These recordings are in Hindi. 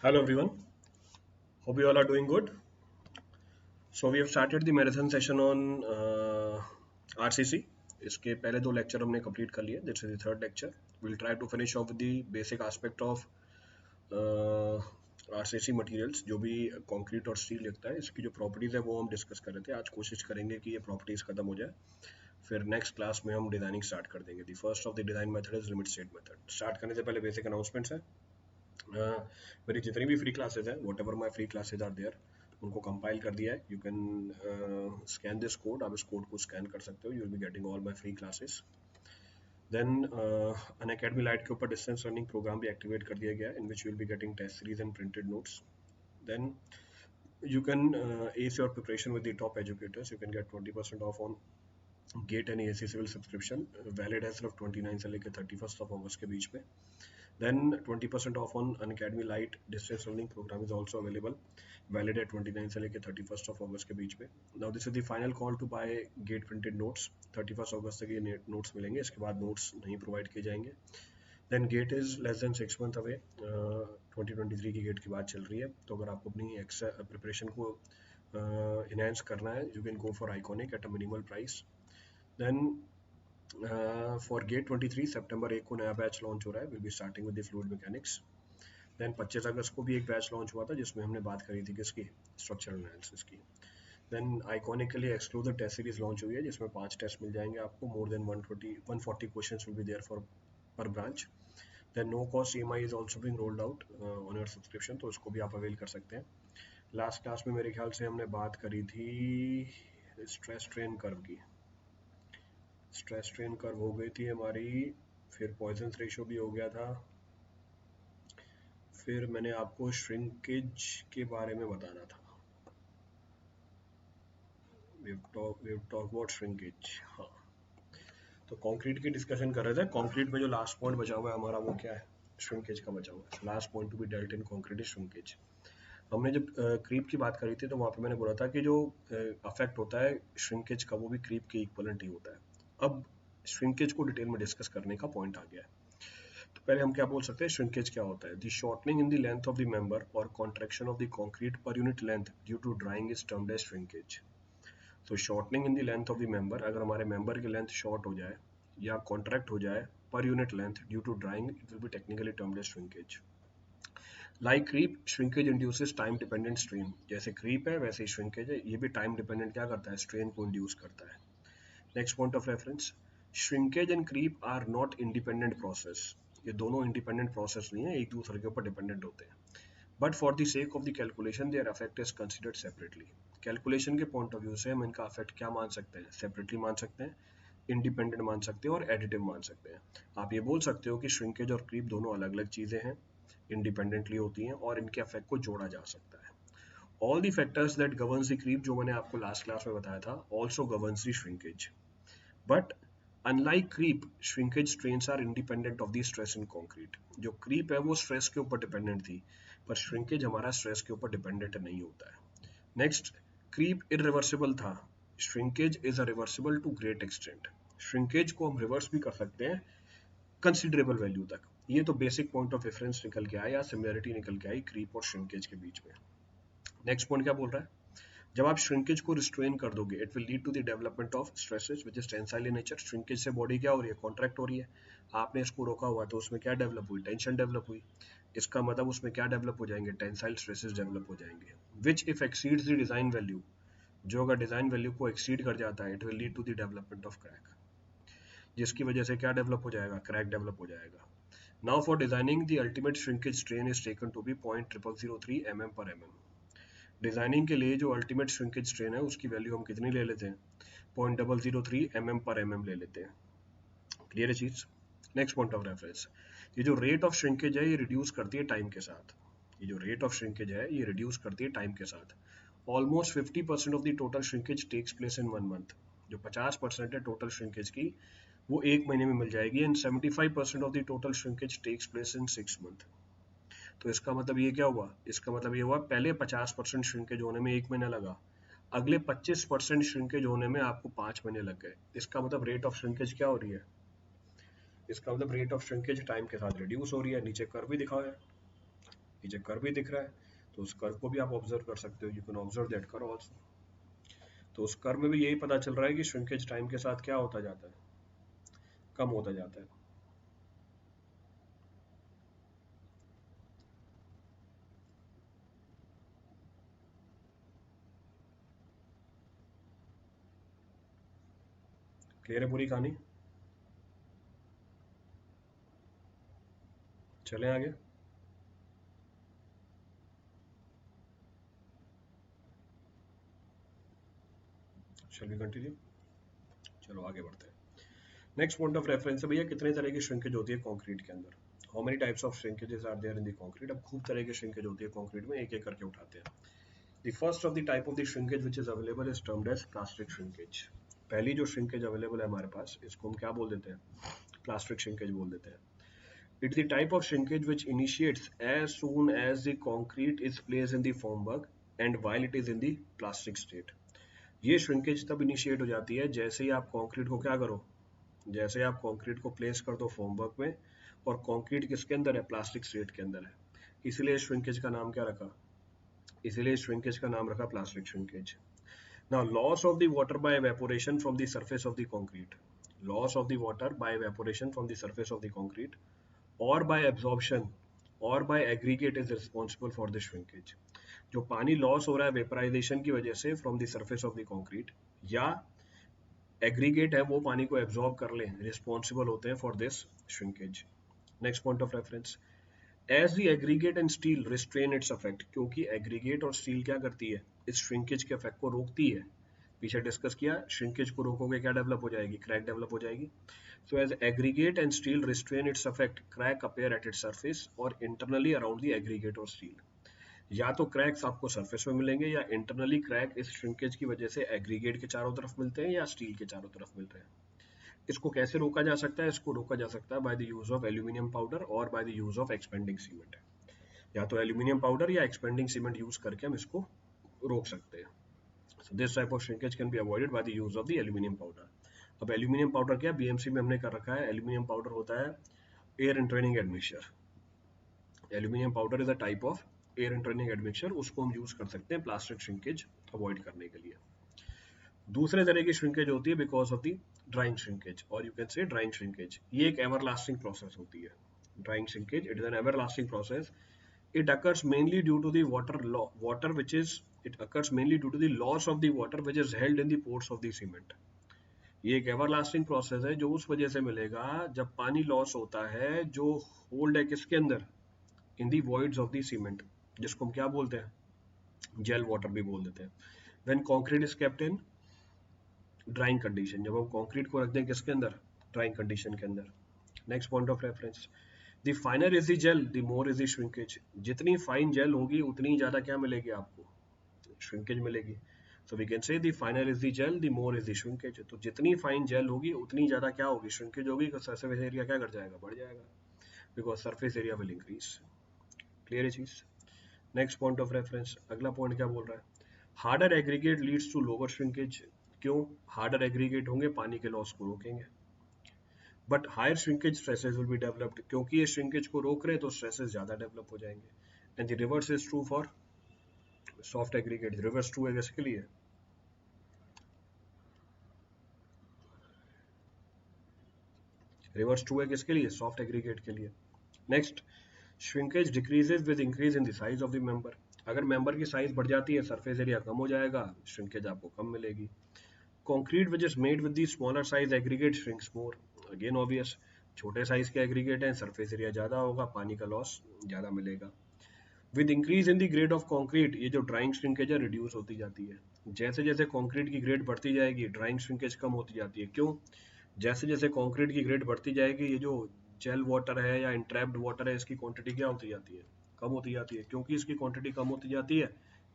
Hello everyone. Hope you all are doing good. So we have started the marathon session on RCC. इसके पहले दो लेक्चर हमने कंप्लीट कर लिए. This is the third lecture. We'll try to finish off with the basic aspect of RCC materials. जो भी कंक्रीट और स्टील लगता है, इसकी जो प्रॉपर्टीज है वो हम डिस्कस कर रहे थे. आज कोशिश करेंगे कि ये प्रॉपर्टीज खत्म हो जाए. फिर नेक्स्ट क्लास में हम डिजाइनिंग स्टार्ट कर देंगे. The first of the design method is limit state method. Start करने से पहले बेसिक अनाउंसमेंट्स है. मेरी जितनी भी फ्री क्लासेज हैं, whatever my free classes are there, उनको कंपाइल कर दिया है. You can scan this code. आप इस कोड को स्कैन कर सकते हो. You will be getting all my free classes. Then Unacademy lite के ऊपर डिस्टेंस लर्निंग प्रोग्राम भी एक्टिवेट कर दिया गया है, in which you will be getting test series and printed notes. Then you can ace your preparation with the top educators. You can get 20% off on GATE and AC civil subscription. Valid है सिर्फ 29 से लेकर 31 ऑफ अगस्त के बीच में. Then 20% off on Unacademy Lite distance learning program is also available. Valid at 29 से लेके 31st of August के बीच में. Now this is the final call to buy gate printed notes. 31st August तक ये notes मिलेंगे. इसके बाद notes नहीं provide किए जाएंगे. Then gate is less than 6 month away. 2023 की gate की बात चल रही है. तो अगर आपको अपनी preparation को enhance करना है, you can go for Iconic at a minimal price. Then for GATE 23 सितंबर 1 को नया बैच लॉन्च हो रहा है. Will be starting with the fluid mechanics. Then 25 अगस्त को भी एक बैच लॉन्च हुआ था जिसमें हमने बात करी थी किसकी, स्ट्रक्चरल एनालिसिस की. देन आइकॉनिक के लिए एक्सक्लूसिव टेस्ट सीरीज लॉन्च हुई है जिसमें 5 टेस्ट मिल जाएंगे आपको. More than 140 questions will be there for per branch. Then no cost EMI is also being rolled out on your subscription, तो उसको भी आप अवेल कर सकते हैं. लास्ट क्लास में मेरे ख्याल से हमने बात करी थी स्ट्रेस स्ट्रेन कर्व की. स्ट्रेस स्ट्रेन कर्व हो गई थी हमारी. फिर पॉइजन रेशियो भी हो गया था. फिर मैंने आपको श्रिंकेज के बारे में बताना था. we've talked about shrinkage. हाँ, तो कंक्रीट की डिस्कशन कर रहे थे. कंक्रीट में जो लास्ट पॉइंट बचा हुआ है हमारा वो क्या है, श्रिंकेज का बचा हुआ है. Last point to be dealt in concrete is shrinkage. हमने जब क्रीप की बात करी थी तो वहाँ पे मैंने बोला था कि जो अफेक्ट होता है श्रिंकेज का वो भी क्रीप के इक्वलेंट ही होता है. अब श्रिंकेज को डिटेल में डिस्कस करने का पॉइंट आ गया है. तो पहले हम क्या बोल सकते हैं, श्रिंकेज क्या होता है. The shortening in the length of the member और contraction of the concrete per unit length due to drying is termed as shrinkage. तो shortening in the length of the member, अगर हमारे मेंबर की लेंथ शॉर्ट हो जाए या कॉन्ट्रैक्ट हो जाए पर unit length due to drying, it will be technically termed as shrinkage. Like creep, shrinkage induces time dependent strain. जैसे क्रीप है वैसे ही श्रिंकेज है, ये भी टाइम डिपेंडेंट क्या करता है, स्ट्रेन को इंड्यूस करता है. Next point of reference, shrinkage and creep are not independent process. ये दोनों इंडिपेंडेंट प्रोसेस नहीं है, एक दूसरे के ऊपर डिपेंडेंट होते हैं. But for the sake of the calculation their affect is considered separately. Calculation के पॉइंट ऑफ व्यू से हम इनका अफेक्ट क्या मान सकते हैं, सेपरेटली मान सकते हैं, इंडिपेंडेंट मान सकते हैं और एडिटिव मान सकते हैं. आप ये बोल सकते हो कि श्रिंकेज और क्रीप दोनों अलग अलग चीज़ें हैं, इंडिपेंडेंटली होती हैं और इनके अफेक्ट को जोड़ा जा सकता है. All the factors that governs the creep, जो मैंने आपको लास्ट क्लास में बताया था, also governs the shrinkage. But unlike creep, shrinkage strains are independent of the stress in concrete. जो क्रीप है वो स्ट्रेस के ऊपर डिपेंडेंट थी, पर श्रिंकेज हमारा स्ट्रेस के ऊपर डिपेंडेंट नहीं होता है. नेक्स्ट, क्रीप इरिवर्सिबल था, shrinkage is a reversible to great extent. Shrinkage को हम रिवर्स भी कर सकते हैं कंसिडरेबल वैल्यू तक. ये तो बेसिक पॉइंट ऑफ रेफरेंस निकल के आया या सिमिलरिटी निकल के आई क्रीप और श्रिंकेज के बीच में. नेक्स्ट पॉइंट क्या बोल रहा है, जब आप श्रिंकेज को रिस्ट्रेन कर दोगे, it will lead to the development of stresses which is tensile in nature. Shrinkage से बॉडी क्या हो रही है, कॉन्ट्रैक्ट हो रही है. आपने इसको रोका हुआ तो उसमें क्या डेवलप हुई, टेंशन डेवलप हुई. इसका मतलब उसमें क्या डेवलप हो जाएंगे, टेंसाइल स्ट्रेसेस डेवलप हो जाएंगे. Which if exceeds the design value, जो अगर डिजाइन वैल्यू को एक्सीड कर जाता है, it will lead to the development of crack, जिसकी वजह से क्या डेवलप हो जाएगा, क्रैक डेवलप हो जाएगा. Now for designing the ultimate shrinkage strain is taken to be 0.0003 mm per mm. Designing के लिए जो अल्टीमेट श्रिंकेज स्ट्रेन है उसकी वैल्यू हम कितनी ले लेते हैं, 0.003 mm per mm ले लेते हैं. क्लियर है चीज. नेक्स्ट पॉइंट ऑफ रेफरेंस, ये जो रेट ऑफ श्रिंकेज है ये रिड्यूस करती है टाइम के साथ. ये जो रेट ऑफ श्रिंकेज है ये रिड्यूस करती है टाइम के साथ. Almost 50% of the total shrinkage takes place in 1 month. जो 50% है टोटल श्रिंकेज की वो 1 महीने में मिल जाएगी. And 75% of the total shrinkage takes place in 6 month. तो इसका मतलब ये क्या हुआ, इसका मतलब ये हुआ पहले 50% श्रिंकेज होने में 1 महीना लगा, अगले 25% श्रिंकेज होने में आपको 5 महीने लग गए. इसका मतलब रेट ऑफ श्रिंकेज क्या हो रही है, इसका मतलब रेट ऑफ श्रिंकेज टाइम के साथ रिड्यूस हो रही है. नीचे कर्व भी दिखा है, पीछे कर्व भी दिख रहा है, तो उस कर्व को भी आप ऑब्जर्व कर सकते हो, you can observe that curve also. तो उस कर्व में भी यही पता चल रहा है कि श्रिंकेज टाइम के साथ क्या होता जाता है, कम होता जाता है। क्लियर है पूरी कहानी? चलें आगे। Shall we continue? चलो आगे बढ़ते हैं। नेक्स्ट पॉइंट ऑफ रेफरेंस है भैया, कितने तरह की श्रिंकेज होती है कंक्रीट के अंदर। How many types of shrinkages are there in the concrete. अब खूब तरह की श्रिंकेज होती है कंक्रीट में, एक एक करके उठाते हैं। The first of the type of the shrinkage which is available is termed as plastic shrinkage. पहली जो श्रिंकेज अवेलेबल है हमारे पास, इसको हम क्या बोल देते हैं, प्लास्टिक श्रिंकेज बोल देते हैं। It's the type of shrinkage which initiates as soon as the concrete is placed in the formwork and while it is in the plastic state. ये श्रिंकेज तब इनिशिएट हो जाती है जैसे ही आप कंक्रीट को क्या करो, जैसे आप कंक्रीट को प्लेस कर दो फॉर्मवर्क में, और कंक्रीट किसके अंदर है, प्लास्टिक स्टेट के अंदर है। इसलिए श्रिंकेज का नाम क्या रखा, इसलिए श्रिंकेज का नाम रखा plastic shrinkage. Now loss of the water bye evaporation from the surface of the concrete, loss of the water by evaporation from the surface of the concrete or by absorption or by aggregate is responsible for the shrinkage। जो पानी लॉस हो रहा है वेपराइजेशन की वजह से from the surface of the concrete, या एग्रीगेट है वो पानी को एब्जॉर्ब कर ले, रिस्पॉन्सिबल होते हैं for this shrinkage. Next point of reference, as the aggregate and steel restrain its effect, क्योंकि एग्रीगेट और स्टील क्या करती है, इस श्रिंकेज के इफेक्ट को रोकती है। पीछे डिस्कस किया, श्रिंकेज को रोकोगे क्या डेवलप हो जाएगी, क्रैक डेवलप हो जाएगी। So as aggregate and steel restrain its effect, crack appear at its surface or internally around the aggregate or steel। या तो क्रैक्स आपको सरफेस में मिलेंगे, या इंटरनली क्रैक इस श्रिंकेज की वजह से एग्रीगेट के चारों तरफ मिलते हैं या स्टील के चारों तरफ मिल रहे हैं। इसको कैसे रोका जा सकता है, इसको रोका जा सकता है by the use of aluminium powder और by the use of expanding cement. या तो एल्यूमिनियम पाउडर या एक्सपेंडिंग सीमेंट यूज करके हम इसको रोक सकते हैं। So this type of shrinkage can be avoided by the use of the aluminium powder। अब एल्यूमिनियम पाउडर क्या, बीएमसी में हमने कर रखा है, एल्यूमिनियम पाउडर होता है air entraining admixture. Aluminium powder is a type of air entraining admixture, उसको हम यूज कर सकते हैं प्लास्टिक श्रिंकेज अवॉइड करने के लिए। दूसरे तरह की श्रिंकेज होती है because of the drying shrinkage, और you can say drying shrinkage. ये एक एवरलास्टिंग प्रोसेस होती है। Drying shrinkage it is an everlasting process. It occurs mainly due to the water which is it occurs mainly due to the loss of the water which is held in the pores of the cement। ये एक एवरलास्टिंग प्रोसेस है जो उस वजह से मिलेगा जब पानी लॉस होता है जो होल्ड है किसके अंदर, इन दी वॉइड्स ऑफ द सीमेंट, जिसको हम क्या बोलते हैं, जेल वाटर भी बोल देते हैं। When concrete is kept in drawing condition, जब हम कंक्रीट को रख दें किसके अंदर, ड्राइंग कंडीशन के अंदर। Next point of reference, the finer is the gel the more is the shrinkage. जितनी फाइन जेल होगी उतनी ज्यादा क्या मिलेगी आपको, श्रिंकेज मिलेगी। So we can say the finer is the gel the more is the shrinkage. तो जितनी फाइन जेल होगी उतनी ज्यादा क्या होगी, श्रिंकेज होगी, तो सरफेस एरिया क्या कर जाएगा, बढ़ जाएगा, because surface area will increase. Clear है चीज? नेक्स्ट पॉइंट ऑफ रेफरेंस, अगला पॉइंट क्या बोल रहा है, harder aggregate leads to lower shrinkage. क्यों, हार्डर एग्रीगेट होंगे पानी के लॉस को रोकेंगे, but higher shrinkage stresses will be developed, क्योंकि ये श्रिंकेज को रोक रहे हैं तो स्ट्रेसेस ज्यादा डेवलप हो जाएंगे। And the reverse is true for soft aggregate. Reverse true है किसके लिए, रिवर्स ट्रू है किसके लिए, सॉफ्ट एग्रीगेट के लिए। Next, shrinkage decreases with increase in the size of the member. अगर मेंबर की साइज बढ़ जाती है सरफेस एरिया कम हो जाएगा, श्रिंकेज आपको कम मिलेगी। Concrete which is made with the smaller size aggregate shrinks more. Again obvious, छोटे साइज के एग्रीगेट हैं, सरफेस एरिया ज्यादा होगा, पानी का लॉस ज्यादा मिलेगा। With increase in the grade of concrete, ये जो ड्राइंग श्रिंकेज है रिड्यूस होती जाती है। जैसे जैसे कंक्रीट की ग्रेड बढ़ती जाएगी ड्राइंग श्रिंकेज कम होती जाती है। क्यों, जैसे जैसे कंक्रीट की ग्रेड बढ़ती जाएगी ये जो जेल वाटर है या इंट्रैप्ड वाटर है इसकी क्वांटिटी क्या होती जाती है, कम होती जाती है। क्योंकि इसकी क्वांटिटी कम होती जाती है,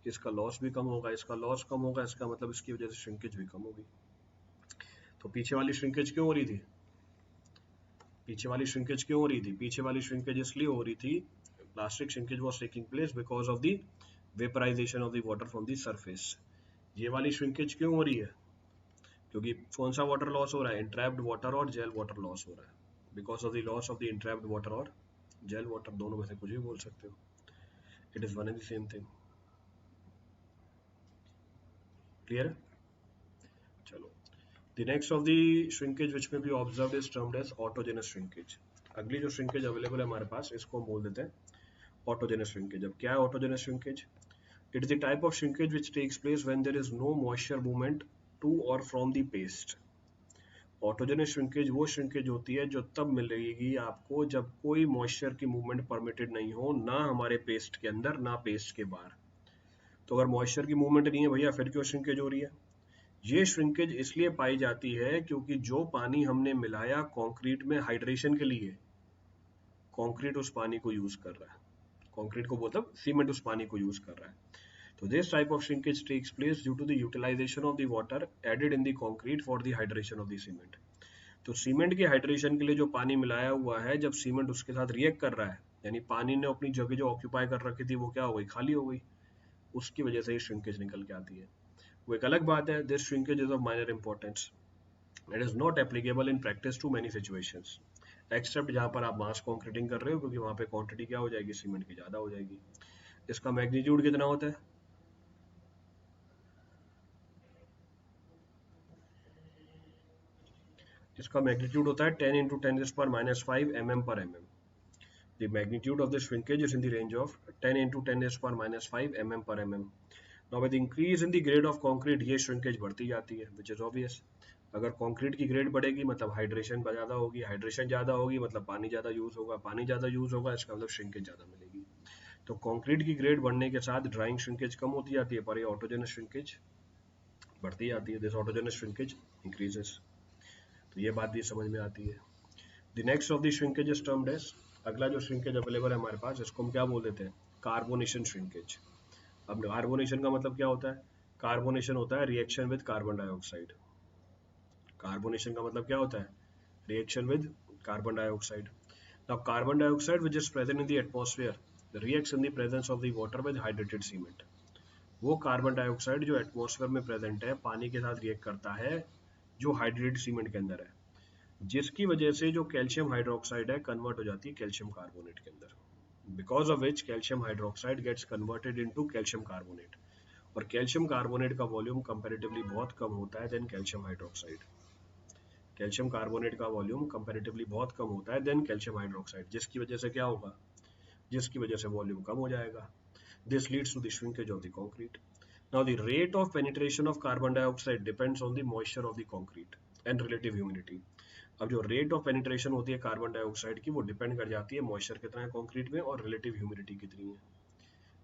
इसका लॉस भी कम होगा, इसका लॉस कम होगा, इसका मतलब इसकी वजह से श्रिंकेज भी कम होगी। तो पीछे वाली श्रिंकेज क्यों हो रही थी, पीछे वाली श्रिंकेज क्यों हो रही थी, पीछे वाली श्रिंकेज इसलिए हो रही थी, plastic shrinkage was taking place because of the vaporisation of the water from the surface. ये वाली श्रिंकेज क्यों हो रही है, क्योंकि कौन सा वाटर लॉस हो रहा है, इंट्रैप्ड वाटर और जेल वाटर लॉस हो रहा है, because of the loss of the entrapped water और जेल वाटर, दोनों में से कुछ भी बोल सकते हो। It is one and the same thing. Clear? चलो, the next of the shrinkage which may be observed is termed as autogenous shrinkage. अगली जो श्रिंकेज अवेलेबल है हमारे पास, इसको हम बोल देते हैं ऑटोजेनस श्रिंकेज। अब क्या है autogenous shrinkage? It is the type of shrinkage which takes place when there is no moisture movement to और from the paste. Autogenous shrinkage वो श्रिंकेज होती है जो तब मिलेगी आपको जब कोई मॉइस्चर की मूवमेंट परमिटेड नहीं हो, ना हमारे पेस्ट के अंदर ना पेस्ट के बाहर। तो अगर मॉइस्चर की मूवमेंट नहीं है भैया, फिर क्यों श्रिंकेज हो रही है? ये श्रिंकेज इसलिए पाई जाती है क्योंकि जो पानी हमने मिलाया कंक्रीट में हाइड्रेशन के लिए, कंक्रीट उस पानी को यूज कर रहा है। कंक्रीट को मतलब सीमेंट उस पानी को यूज कर रहा है। तो this type of shrinkage takes place due to the utilisation of the water added in the concrete for the hydration of the cement. तो सीमेंट के हाइड्रेशन के लिए जो पानी मिलाया हुआ है, जब सीमेंट उसके साथ रिएक्ट कर रहा है, यानी पानी ने अपनी जगह जो ऑक्यूपाई कर रखी थी वो क्या हो गई, खाली हो गई, उसकी वजह से ये श्रिंकेज निकल के आती है। वो एक अलग बात है, this shrinkage is of minor importance, it is not applicable in practice to many situations, except जहां पर आप मास कॉन्क्रीटिंग कर रहे हो, क्योंकि वहां पे क्वांटिटी क्या हो जाएगी, सीमेंट की ज्यादा हो जाएगी। इसका मैग्नीट्यूड कितना होता है? इसका मैग्नीट्यूड होता है 10 × 10⁻⁵ mm/mm। The magnitude of the shrinkage is in the range of 10 × 10⁻⁵ mm/mm. Now with increase in the grade of concrete ये shrinkage बढ़ती जाती है, which is obvious। अगर कंक्रीट की ग्रेड बढ़ेगी मतलब हाइड्रेशन ज़्यादा होगी, हाइड्रेशन ज़्यादा होगी मतलब पानी ज़्यादा यूज होगा, पानी ज़्यादा यूज होगा, इसका मतलब श्रिंकेज ज़्यादा मिलेगी। तो कंक्रीट की ग्रेड बढ़ने के साथ ड्राइंग श्रिंकेज कम होती जाती है, पर ये ऑटोजेनस श्रिंकेज बढ़ती जाती है। This autogenous shrinkage increases. तो ये बात भी समझ में आती है। The next of the shrinkage is termed as, अगला जो श्रिंकेज अवेलेबल है हमारे पास, इसको हम क्या बोल देते हैं, कार्बोनेशन श्रिंकेज। अब कार्बोनेशन का मतलब क्या होता है? कार्बोनेशन होता है reaction with carbon dioxide. Carbonation का मतलब क्या होता है? Reaction with carbon dioxide. Now carbon dioxide which is present in the atmosphere reacts in the presence of the water with hydrated cement। वो कार्बन डाइऑक्साइड जो एटमॉस्फेयर में प्रेजेंट है, पानी के साथ रिएक्ट करता है जो हाइड्रेटेड सीमेंट के अंदर है, जिसकी वजह से जो कैल्शियम हाइड्रोक्साइड है कन्वर्ट हो जाती है कैल्शियम कार्बोनेट के अंदर, because of which calcium hydroxide gets converted into calcium carbonate. और कैल्शियम कार्बोनेट का वॉल्यूम कंपैरेटिवली बहुत कम होता है than calcium hydroxide. Calcium carbonate का वॉल्यूम कंपैरेटिवली बहुत कम होता है देन कैल्शियम हाइड्रोक्साइड, जिसकी वजह से क्या होगा, जिसकी वजह से वॉल्यूम कम हो जाएगा। This leads to the shrinkage of the concrete. Now the rate of penetration of carbon dioxide depends on the moisture of the concrete and relative humidity. अब जो रेट ऑफ पेनिट्रेशन होती है कार्बन डाइऑक्साइड की, वो डिपेंड कर जाती है मॉइस्चर कितना है कंक्रीट में और रिलेटिव ह्यूमिडिटी कितनी है।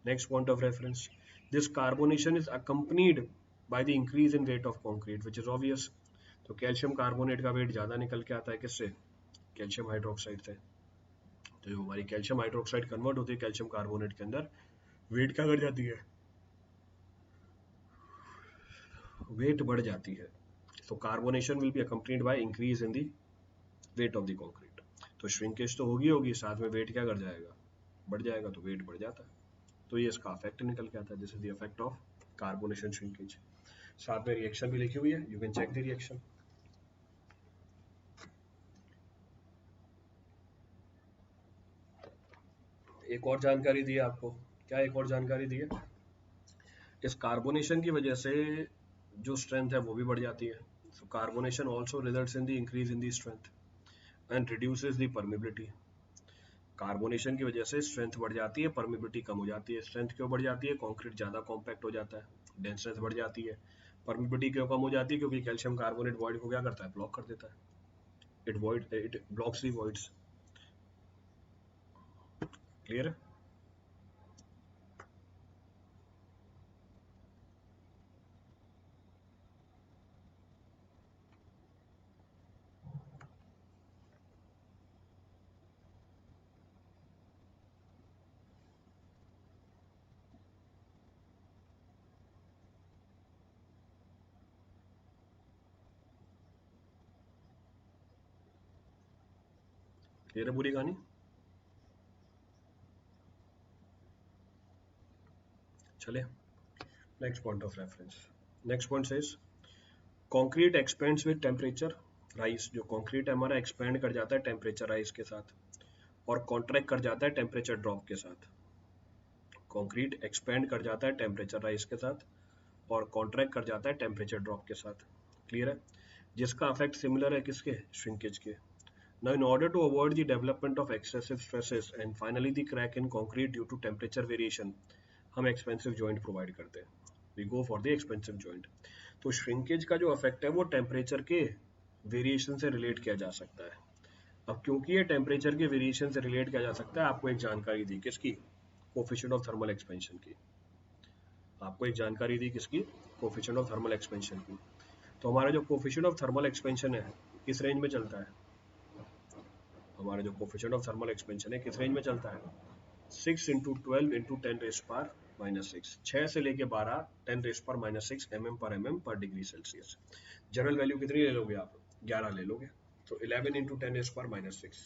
Next point of reference, this carbonation is accompanied by the increase in rate of concrete which is obvious. तो कैल्शियम कार्बोनेट का वेट ज़्यादा निकल के आता है किससे, कैल्शियम हाइड्रोक्साइड से। तो जो हमारी कैल्शियम हाइड्रोक्साइड कन्वर्ट होती है कैल्शियम कार्बोनेट के अंदर, वेट क्या कर जाती है, वेट बढ़ जाती है। तो carbonation will be accompanied by increase in the weight of the concrete. तो श्रिंकेज तो होगी होगी, साथ में वेट क्या कर जाएगा, बढ़ जाएगा, तो वेट बढ़ जाता है। तो ये इसका इफेक्ट निकल के आता है, this is the effect of carbonation shrinkage. साथ में रिएक्शन भी लिखी हुई है, you can check the reaction. एक और जानकारी दी है आपको, क्या एक और जानकारी दी है, इस कार्बोनेशन की वजह से जो स्ट्रेंथ है वो भी बढ़ जाती है। So carbonation also results in the increase in the strength and reduces the permeability. Carbonation की वजह से स्ट्रेंथ बढ़ जाती है, परमिबिलिटी कम हो जाती है। स्ट्रेंथ क्यों बढ़ जाती है, कंक्रीट ज़्यादा कॉम्पैक्ट हो जाता है, डेंसनेस बढ़ जाती है। परमिबिलिटी क्यों कम हो जाती है, क्योंकि कैल्शियम कार्बोनेट वॉइड को क्या करता है, ब्लॉक कर देता है, it blocks the voids. Clear है? क्लियर है पूरी कहानी? चले, next point of reference. Next point says concrete expends with temperature rise. जो कंक्रीट है हमारा एक्सपेंड कर जाता है टेम्परेचर राइज के साथ और कॉन्ट्रैक्ट कर जाता है टेम्परेचर ड्रॉप के साथ। कंक्रीट एक्सपेंड कर जाता है टेम्परेचर राइज के साथ और कॉन्ट्रैक्ट कर जाता है टेम्परेचर ड्रॉप के साथ। क्लियर है? जिसका इफेक्ट सिमिलर है किसके? श्रिंकेज के। Now, in order to avoid the development of excessive stresses and finally the crack in concrete due to temperature variation, हम expensive joint provide करते हैं. We go for the expensive joint. तो shrinkage का जो effect है वो temperature के variation से relate किया जा सकता है. अब क्योंकि ये temperature के variation से relate किया जा सकता है, आपको एक जानकारी दी किसकी? Coefficient of thermal expansion की. आपको एक जानकारी दी किसकी? Coefficient of thermal expansion की. तो हमारा जो coefficient of thermal expansion है किस रेंज में चलता है? हमारा जो कोफिशिएंट ऑफ थर्मल एक्सपेंशन है किस रेंज में चलता है? 6 इंटू 12 इंटू 10 रेस पर माइनस 6, 6 से लेके 12 10 रेस पर माइनस 6 mm पर डिग्री सेल्सियस। जनरल वैल्यू कितनी ले लोगे आप? 11 ले लोगे, तो 11 इंटू 10 रेस पर minus 6।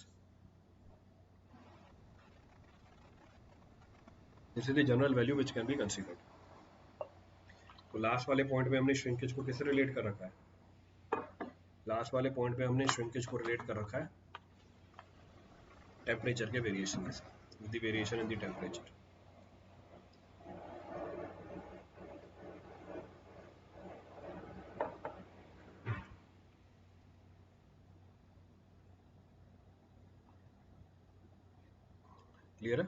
This is the general value which can be considered. तो लास्ट वाले पॉइंट में हमने श्रिंकेज को किससे रिलेट कर रखा है? लास्ट वाले पॉइंट में हमने श्रिंकेज को रिलेट कर रखा है टेम्परेचर के वेरिएशन के साथ, the variation in the temperature. Clear है?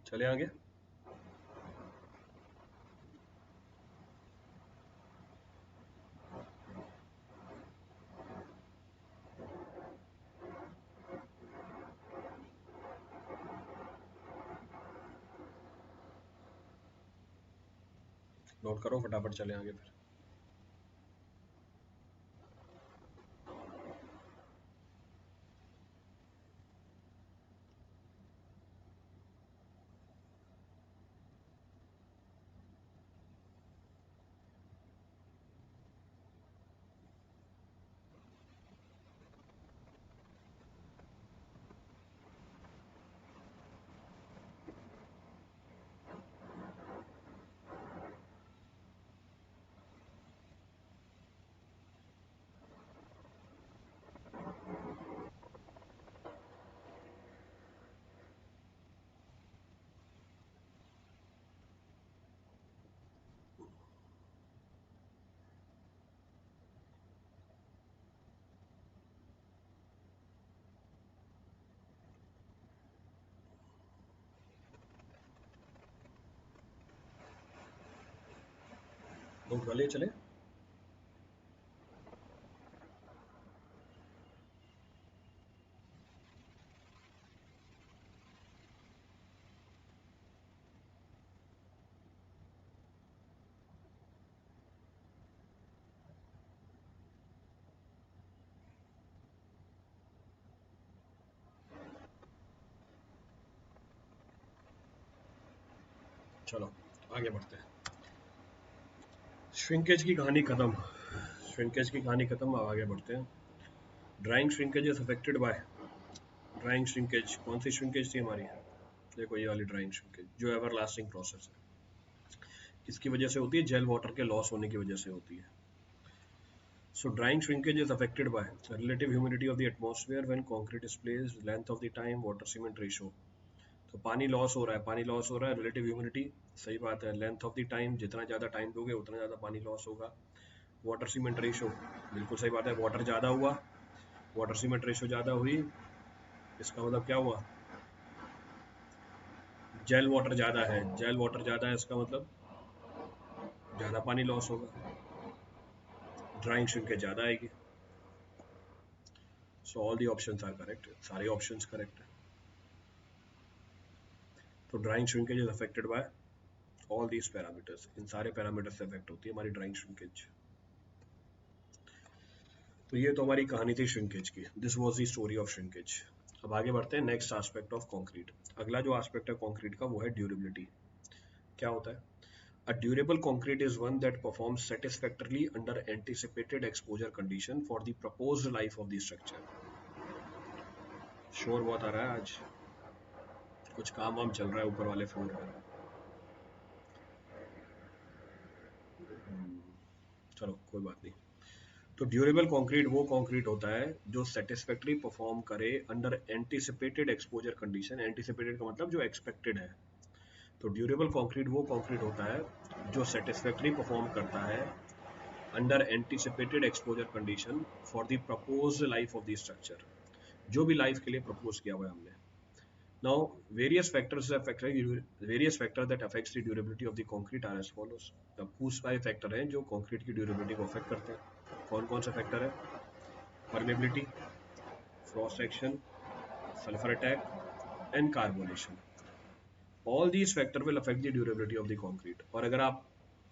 चले आगे। नोट करो फटाफट, चले आगे फिर। नोट कर लिए, चले। चलो आगे बढ़ते हैं। श्रिंकेज की कहानी खत्म, श्रिंकेज की कहानी खत्म। अब आगे बढ़ते हैं। Drawing shrinkage is affected bye, drawing shrinkage कौन सी श्रिंकेज थी हमारी? देखो ये वाली ड्राइंग श्रिंकेज जो एवर लास्टिंग प्रोसेस है, किसकी वजह से होती है? जेल वाटर के लॉस होने की वजह से होती है। So drying shrinkage is affected by the relative humidity of the atmosphere when concrete is placed, length of the time, water cement ratio। तो पानी लॉस हो रहा है, पानी लॉस हो रहा है, रिलेटिव ह्यूमिडिटी, सही बात है। लेंथ ऑफ द टाइम, जितना ज़्यादा टाइम दोगे उतना ज़्यादा पानी लॉस होगा। वाटर सीमेंट रेशो, बिल्कुल सही बात है। वाटर ज़्यादा हुआ, वाटर सीमेंट रेशो ज़्यादा हुई, इसका मतलब क्या हुआ? जेल वाटर ज़्यादा है, जेल वाटर ज़्यादा है, इसका मतलब ज़्यादा पानी लॉस होगा, ड्राइंग श्रिंकेज ज़्यादा आएगी। So all the options are correct, सारे ऑप्शंस करेक्ट है। तो drying shrinkage is affected by all these parameters, इन सारे पैरामीटर्स से अफेक्ट होती है हमारी ड्राइंग श्रिंकेज। तो ये तो हमारी कहानी थी श्रिंकेज की। This was the story of shrinkage. अब आगे बढ़ते हैं नेक्स्ट एस्पेक्ट ऑफ कंक्रीट। अगला जो एस्पेक्ट है कंक्रीट का वो है ड्यूरेबिलिटी। क्या होता है? A durable concrete is one that performs satisfactorily under anticipated exposure condition for the proposed life of the structure। शोर बहुत आ रहा है आज, कुछ काम वाम चल रहा है ऊपर वाले फ्लोर पर। चलो कोई बात नहीं। तो ड्यूरेबल कंक्रीट वो कंक्रीट होता है जो सेटिस्फैक्टरी परफॉर्म करे under anticipated exposure condition. Anticipated का मतलब जो एक्सपेक्टेड है। तो ड्यूरेबल कंक्रीट वो कंक्रीट होता है जो सेटिस्फैक्टरी परफॉर्म करता है under anticipated exposure condition for the proposed life of the structure, जो भी लाइफ के लिए प्रपोज किया हुआ है हमने। Now, various factors that affects the durability of the concrete are as follows. अब कुछ सारे फैक्टर हैं जो कंक्रीट की ड्यूरेबिलिटी को अफेक्ट करते हैं। कौन कौन सा फैक्टर है? Permeability, cross section, sulphur attack and carbonation. All these factor will affect the durability of the concrete. और अगर आप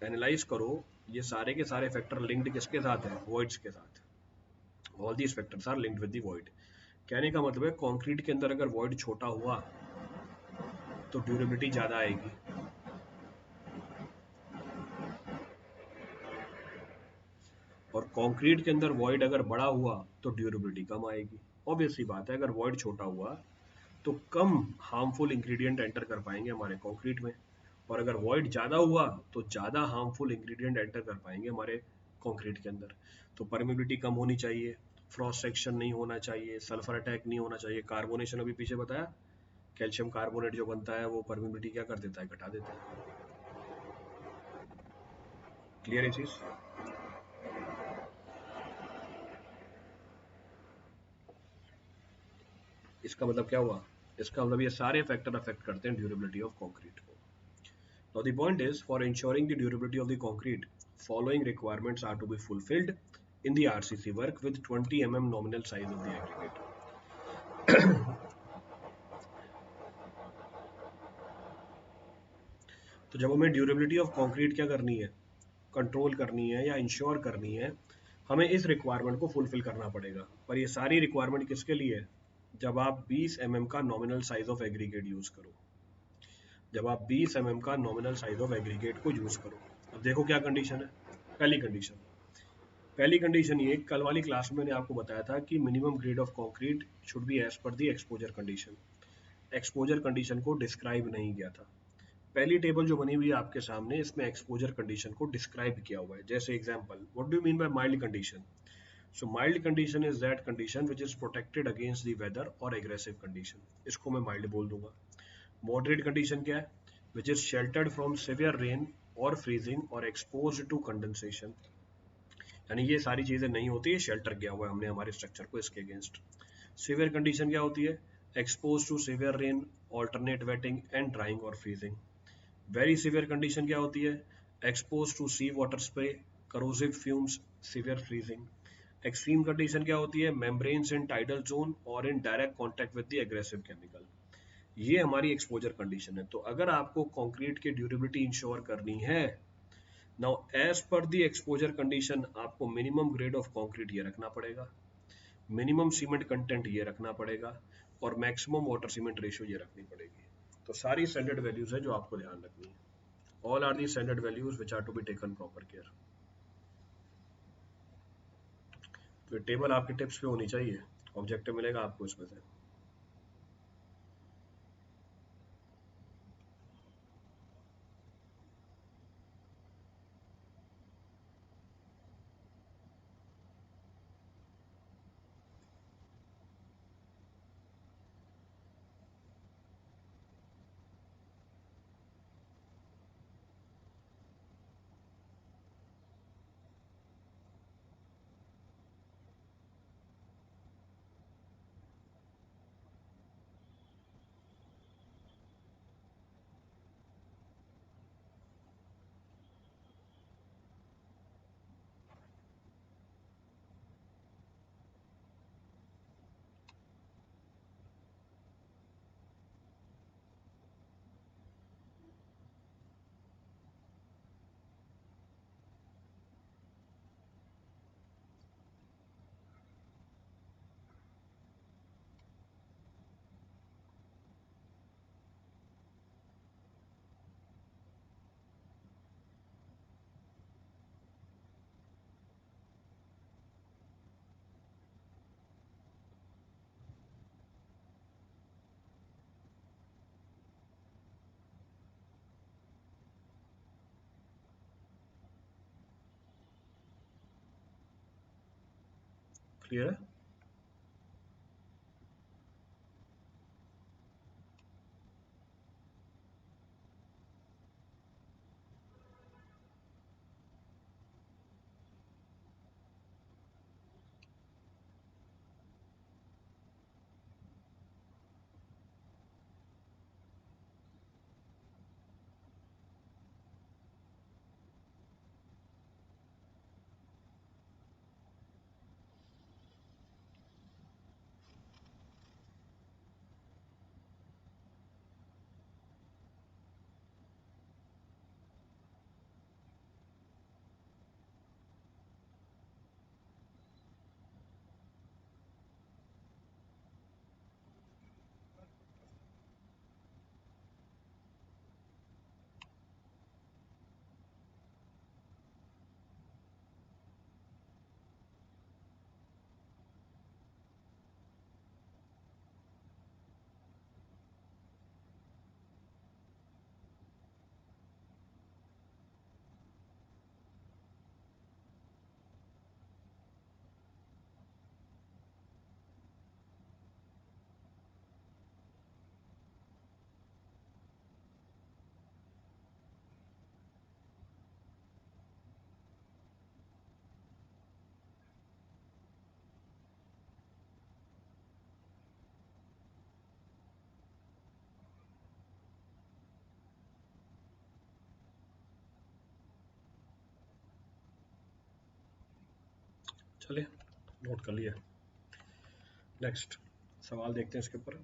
एनालाइज करो, ये सारे के सारे फैक्टर लिंक्ड किसके साथ हैं? वॉइड्स के साथ। All these factors are linked with the void. कहने का मतलब है कंक्रीट के अंदर अगर वॉइड छोटा हुआ तो ड्यूरेबिलिटी ज़्यादा आएगी। और कंक्रीट के अंदर वॉइड अगर बड़ा हुआ तो ड्यूरेबिलिटी कम आएगी। ऑब्वियस सी बात है, अगर वॉइड छोटा हुआ तो कम हार्मफुल इंग्रेडिएंट एंटर कर पाएंगे हमारे कंक्रीट में, और अगर वॉइड ज़्यादा हुआ तो ज़्यादा हार्मफुल इंग्रेडिएंट एंटर कर पाएंगे हमारे कंक्रीट के अंदर। तो परमेबिलिटी कम होनी चाहिए, क्रॉस सेक्शन नहीं होना चाहिए, सल्फर अटैक नहीं होना चाहिए, कार्बोनेशन अभी पीछे बताया, कैल्शियम कार्बोनेट जो बनता है वो परमेबिलिटी क्या कर देता है? घटा देता है। क्लियर है चीज? इसका मतलब क्या हुआ? इसका मतलब ये सारे फैक्टर अफेक्ट करते हैं ड्यूरेबिलिटी ऑफ कंक्रीट को। Now the point is, for ensuring the durability of the concrete, following requirements are to be fulfilled in the RCC work with 20 mm nominal size of the aggregate. तो जब हमें ड्यूरेबिलिटी ऑफ कंक्रीट क्या करनी है? कंट्रोल करनी है या इंश्योर करनी है, हमें इस रिक्वायरमेंट को फुलफिल करना पड़ेगा। पर ये सारी रिक्वायरमेंट किसके लिए है? जब आप 20 mm का nominal size of aggregate use करो। जब आप 20 mm का नॉमिनल साइज ऑफ एग्रीगेट को यूज करो। अब देखो क्या कंडीशन है। पहली कंडीशन ये, कल वाली क्लास में मैंने आपको बताया था कि minimum grade of concrete should be as per the exposure condition. Exposure condition को डिस्क्राइब नहीं किया था। पहली टेबल जो बनी हुई है आपके सामने, इसमें एक्सपोजर कंडीशन को डिस्क्राइब किया हुआ है। जैसे example, what do you mean by mild condition? So mild condition is that condition which is protected against the weather और एग्रेसिव कंडीशन। इसको मैं माइल्ड बोल दूंगा। मॉडरेट कंडीशन क्या है? Which is sheltered from severe rain और फ्रीजिंग और एक्सपोज्ड टू कंडेंसेशन। यानी ये सारी चीजें नहीं होती है, शेल्टर किया हुआ है हमने हमारे स्ट्रक्चर को इसके अगेंस्ट। सीवियर कंडीशन क्या होती है? Expose to severe rain, alternate wetting and drying और फ्रीजिंग। वेरी सीवियर कंडीशन क्या होती है? Expose to sea water spray, corrosive fumes, severe freezing. Extreme condition क्या होती है? मेम्ब्रेन्स इन टाइडल जोन और in direct contact with the aggressive chemical. ये हमारी एक्सपोजर कंडीशन है। तो अगर आपको कंक्रीट की ड्यूरेबिलिटी इंश्योर करनी है, now as per the exposure condition, आपको मिनिमम ग्रेड ऑफ कंक्रीट ये रखना पड़ेगा, मिनिमम सीमेंट कंटेंट ये रखना पड़ेगा, और मैक्सिमम वाटर सीमेंट रेशियो ये रखनी पड़ेगी। तो सारी स्टैंडर्ड वैल्यूज है जो आपको ध्यान रखनी है। All are the standard values which are to be taken proper care. तो टेबल आपके टिप्स पे होनी चाहिए, ऑब्जेक्टिव मिलेगा आपको इसमें से। क्लियर है? चलिए, नोट कर लिया। नेक्स्ट सवाल देखते हैं इसके ऊपर।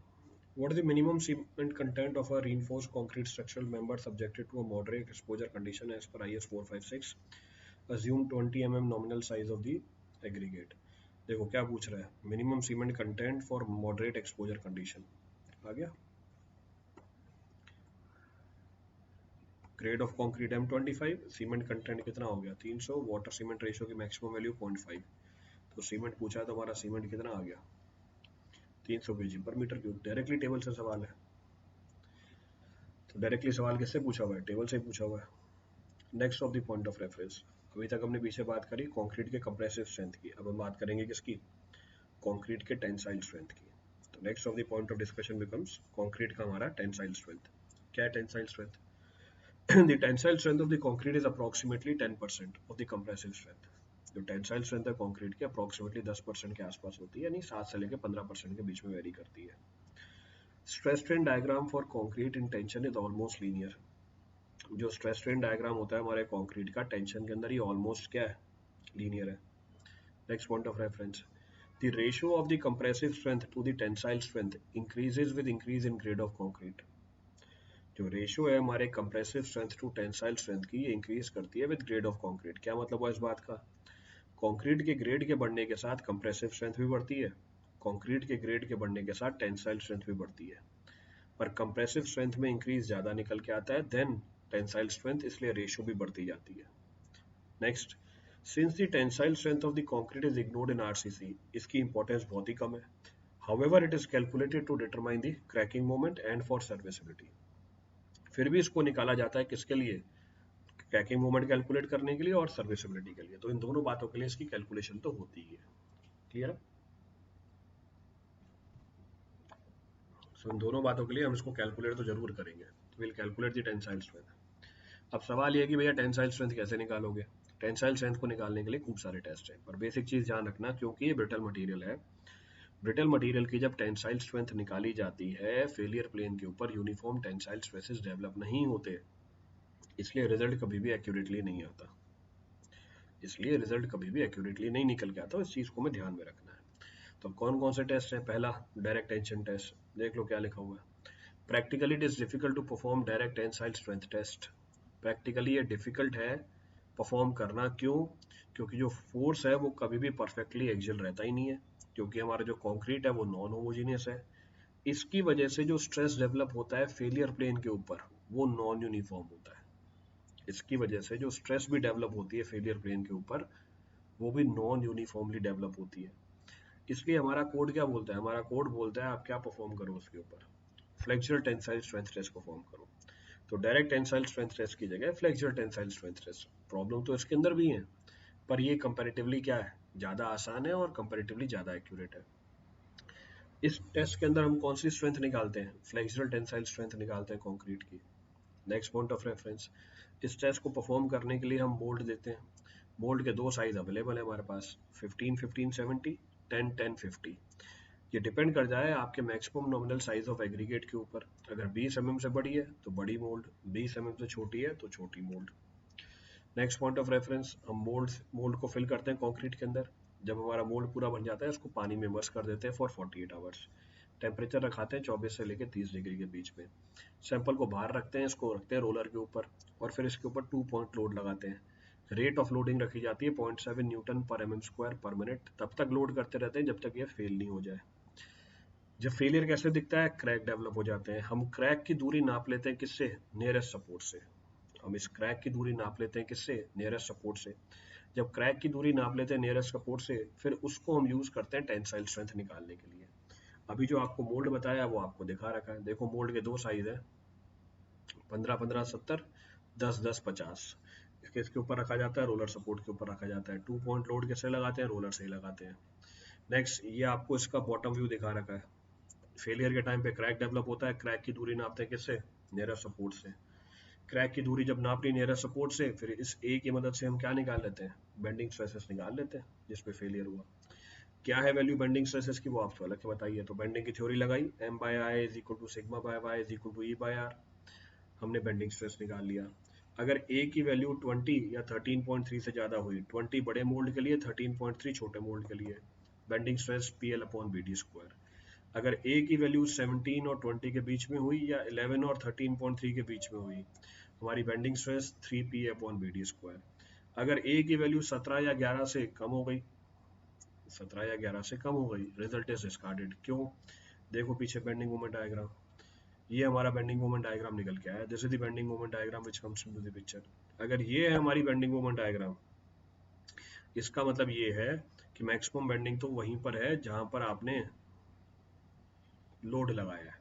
What is the minimum cement content of a reinforced concrete structural member subjected to a moderate exposure condition as per IS 456? Assume 20 mm nominal size of the aggregate. देखो क्या पूछ रहा है, minimum cement content for moderate exposure condition. आ गया। Grade of concrete M25, cement content कितना हो गया 300, वाटर सीमेंट रेशियो की मैक्सिमम वैल्यू 0.5। तो सीमेंट पूछा है तो हमारा सीमेंट कितना आ गया 300 kg पर मीटर क्यूब। डायरेक्टली टेबल से सवाल है, तो डायरेक्टली सवाल किससे पूछा हुआ है, टेबल से ही पूछा हुआ है। Next of the point of reference, अभी तक हमने पीछे बात करी कंक्रीट के कंप्रेसिव स्ट्रेंथ की, अब हम बात करेंगे किसकी, कंक्रीट के टेंसाइल स्ट्रेंथ की। तो next of the point of discussion becomes concrete का हमारा टेंसाइल स्ट्रेंथ। क्या है tensile strength? The tensile strength of the concrete is approximately 10% of the compressive strength. जो टेंसाइल स्ट्रेंथ है कंक्रीट की अप्रोक्सीमेटली 10% के आसपास होती है, यानी 7 से लेकर 15% के बीच में वेरी करती है। Stress strain diagram for concrete in tension is almost linear. जो स्ट्रेस स्ट्रेन डायग्राम होता है हमारे कंक्रीट का टेंशन के अंदर, ये ऑलमोस्ट क्या है, लीनियर है। Next point of reference, the ratio of the compressive strength to the tensile strength increases with increase in grade of concrete. जो रेशियो है हमारे compressive strength to tensile strength की, ये इंक्रीज करती है विद ग्रेड ऑफ कंक्रीट। क्या मतलब है इस बात का, कंक्रीट के ग्रेड के बढ़ने के साथ कंप्रेसिव स्ट्रेंथ भी बढ़ती है, कंक्रीट के ग्रेड के बढ़ने के साथ टेंसाइल स्ट्रेंथ भी बढ़ती है, पर कंप्रेसिव स्ट्रेंथ में इंक्रीज ज्यादा निकल के आता है देन टेंसाइल स्ट्रेंथ, इसलिए रेशियो भी बढ़ती जाती है। Next, since the tensile strength of the concrete is ignored in RCC, इसकी इंपॉर्टेंस बहुत ही कम है। However it is calculated to determine the cracking moment and for serviceability. फिर भी इसको निकाला जाता है किसके लिए, क्रैकिंग मोमेंट कैलकुलेट करने के लिए और सर्विसिबिलिटी के लिए। तो इन दोनों बातों के लिए इसकी कैलकुलेशन तो होती ही है। क्लियर है? सो इन दोनों बातों के लिए हम इसको कैलकुलेट तो जरूर करेंगे। Will calculate the tensile strength. अब सवाल ये है कि भैया टेंसाइल स्ट्रेंथ कैसे निकालोगे। टेंसाइल स्ट्रेंथ को निकालने के लिए खूब सारे टेस्ट हैं, पर बेसिक चीज ध्यान रखना, क्योंकि ये ब्रिटल मटेरियल है, ब्रिटल मटेरियल की जब टेंसाइल स्ट्रेंथ निकाली जाती है, फेलियर प्लेन के ऊपर यूनिफॉर्म टेंसाइल स्ट्रेसेस डेवलप नहीं होते, इसलिए रिजल्ट कभी भी एक्यूरेटली नहीं आता, इसलिए रिजल्ट कभी भी एक्यूरेटली नहीं निकल के आता, इस चीज को हमें ध्यान में रखना है। तो कौन कौन से टेस्ट हैं, पहला डायरेक्ट टेंशन टेस्ट, देख लो क्या लिखा हुआ है। Practically it is difficult to perform direct tensile strength test. Practically ये डिफिकल्ट है परफॉर्म करना, क्यों, क्योंकि जो फोर्स है वो कभी भी परफेक्टली एक्सियल रहता ही नहीं है, क्योंकि हमारा जो कंक्रीट है वो नॉन होमोजीनियस है। इसकी वजह से जो स्ट्रेस डेवलप होता है फेलियर प्लेन के ऊपर, वो नॉन यूनिफॉर्म होता है। इसकी वजह से जो स्ट्रेस भी डेवलप होती है फेलियर प्लेन के ऊपर, वो भी नॉन यूनिफॉर्मली डेवलप होती है। इसलिए हमारा कोड क्या बोलता है, हमारा कोड बोलता है आप क्या परफॉर्म करो उसके ऊपर, flexural tensile strength test perform करो। तो डायरेक्ट टेंसाइल स्ट्रेंथ टेस्ट की जगह flexural tensile strength test. Problem तो इसके अंदर भी है, पर ये कंपैरेटिवली क्या है, ज़्यादा आसान है और कंपेरेटिवली ज़्यादा एक्यूरेट है। इस टेस्ट के अंदर हम कौन सी स्ट्रेंथ निकालते हैं? फ्लेक्सुरल टेंसाइल स्ट्रेंथ निकालते हैं कंक्रीट की। नेक्स्ट पॉइंट ऑफ रेफरेंस, इस टेस्ट को परफॉर्म करने के लिए हम मोल्ड देते हैं। मोल्ड के दो साइज अवेलेबल है हमारे पास, 15 15 70, 10 10 50। ये डिपेंड कर जाए आपके maximum nominal size of aggregate के ऊपर। अगर 20 mm से बड़ी है तो बड़ी मोल्ड, 20 mm से छोटी है तो छोटी mould. Next point of reference, हम मोल्ड को फिल करते हैं कंक्रीट के अंदर। जब हमारा मोल्ड पूरा बन जाता है उसको पानी में इमर्स कर देते हैं फॉर 48 आवर्स। टेम्परेचर रखाते हैं 24 से लेकर 30 डिग्री के बीच में। सैंपल को बाहर रखते हैं, इसको रखते हैं रोलर के ऊपर और फिर इसके ऊपर 2 पॉइंट लोड लगाते हैं। रेट ऑफ लोडिंग रखी जाती है 0.7 न्यूटन पर mm² पर मिनट। तब तक लोड करते रहते हैं जब तक ये फेल नहीं हो जाए। जब फेलियर कैसे दिखता है? क्रैक डेवलप हो जाते हैं। हम क्रैक की दूरी नाप लेते हैं किससे? नियरेस्ट सपोर्ट से। हम इस क्रैक की दूरी नाप लेते हैं किससे? नियरेस्ट सपोर्ट से। जब क्रैक की दूरी नाप लेते हैं नियरेस्ट सपोर्ट से, फिर उसको हम यूज करते हैं टेंसाइल स्ट्रेंथ निकालने के लिए। अभी जो आपको मोल्ड बताया वो आपको दिखा रखा है। देखो मोल्ड के दो साइज है, 15 15 70, 10 10 50। इसके ऊपर रखा जाता है, रोलर सपोर्ट के ऊपर रखा जाता है। 2 पॉइंट लोड कैसे लगाते हैं? रोलर से ही लगाते हैं। नेक्स्ट, ये आपको इसका बॉटम व्यू दिखा रखा है। फेलियर के टाइम पे क्रैक डेवलप होता है, क्रैक की दूरी नापते हैं किससे? नियरेस्ट सपोर्ट से। क्रैक की दूरी जब नाप ली नियरेस्ट सपोर्ट से, फिर इस ए की मदद से हम क्या निकाल लेते हैं? बेंडिंग स्ट्रेसेस निकाल लेते हैं जिस पे फेलियर हुआ। क्या है वैल्यू बेंडिंग स्ट्रेसेस की, वो आप अलग से बताइए। तो बेंडिंग की थ्योरी लगाई, m by I is equal to sigma by y is equal to E by R. हमने बेंडिंग स्ट्रेस निकाल लिया। अगर ए की वैल्यू 20 या 13.3 से ज़्यादा हुई, 20 बड़े मोल्ड के लिए, 13.3 छोटे मोल्ड के लिए, बेंडिंग स्ट्रेस PL/BD²। अगर ए की वैल्यू 17 और 20 के बीच में हुई या 11 और 13.3 के बीच में हुई, हमारी बेंडिंग स्ट्रेस 3PA/BD²। अगर ए की वैल्यू 17 या 11 से कम हो गई, 17 या 11 से कम हो गई, रिजल्ट इज डिस्कार्डेड। क्यों? देखो पीछे बेंडिंग मोमेंट डायग्राम, ये हमारा बेंडिंग मोमेंट डायग्राम निकल के आया। This is the bending moment diagram which comes into the picture. अगर ये है हमारी बेंडिंग मोमेंट डायग्राम, इसका मतलब ये है कि मैक्सिमम बेंडिंग तो वहीं पर है जहां पर आपने लोड लगाया है।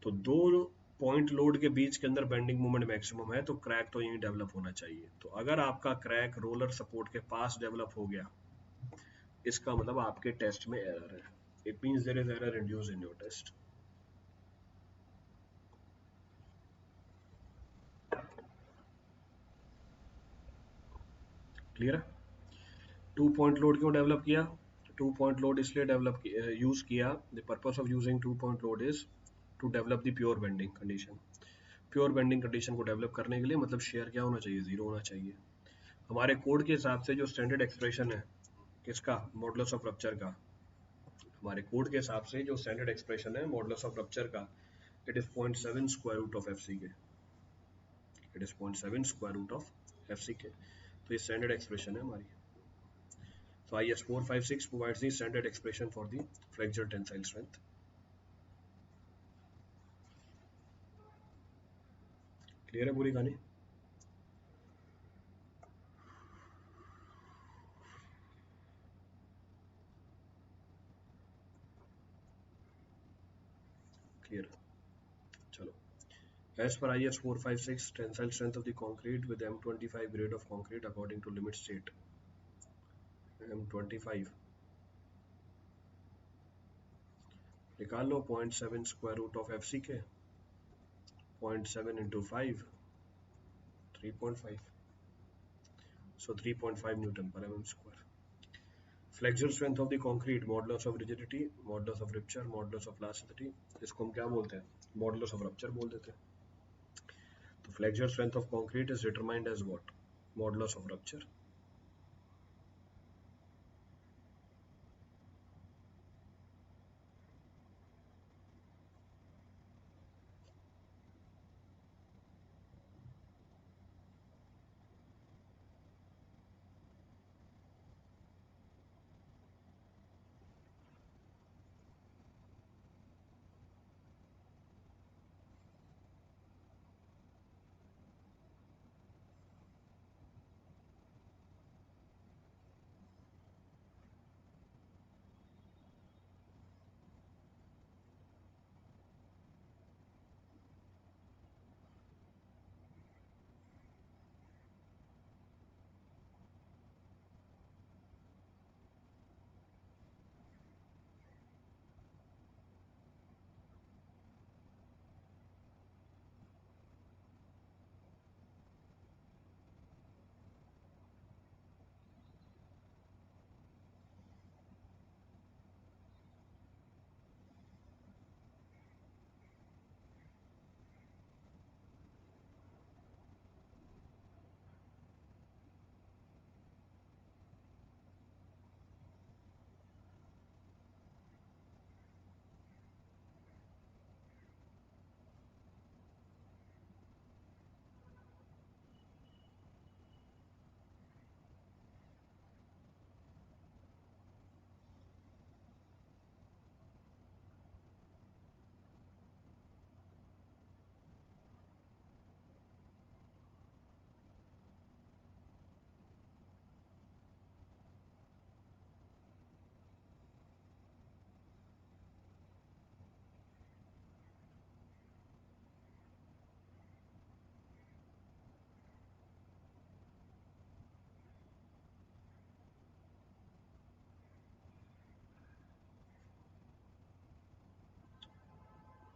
तो दो पॉइंट लोड के बीच के अंदर बेंडिंग मोमेंट मैक्सिमम है, तो क्रैक तो यहीं डेवलप होना चाहिए। तो अगर आपका क्रैक रोलर सपोर्ट के पास डेवलप हो गया, इसका मतलब आपके टेस्ट में एरर है। It means there is error induced in your test. Clear है? 2 पॉइंट लोड क्यों डेवलप किया? 2 पॉइंट लोड इसलिए डेवलप यूज किया, the purpose of using 2 point load is to develop the pure bending condition. प्योर बेंडिंग कंडीशन को डेवलप करने के लिए मतलब शेयर क्या होना चाहिए? जीरो होना चाहिए। हमारे कोड के हिसाब से जो स्टैंडर्ड एक्सप्रेशन है किसका? मॉडुलस ऑफ रप्चर का। हमारे कोड के हिसाब से जो स्टैंडर्ड एक्सप्रेशन है मॉडुलस ऑफ रप्चर का, it is 0.7 square root of F C के। It is 0.7 square root of F C के। तो ये स्टैंडर्ड एक्सप्रेशन है हमारी। So IS 456 provides the standard expression for the flexure tensile strength. Clear है पूरी कहानी? क्लियर। चलो, as per IS 456 tensile strength of the concrete with M25 grade of concrete according to limit state M25 निकाल लो 0.7 square root of F C के, 0.7 into 5, 3.5, so 3.5 newton per mm square. Flexural strength of the concrete, modulus of rigidity, modulus of rupture, modulus of plasticity, इसको हम क्या बोलते हैं? मॉडुलस ऑफ रप्चर बोल देते हैं। तो flexural strength of concrete is determined as what? Modulus of rupture.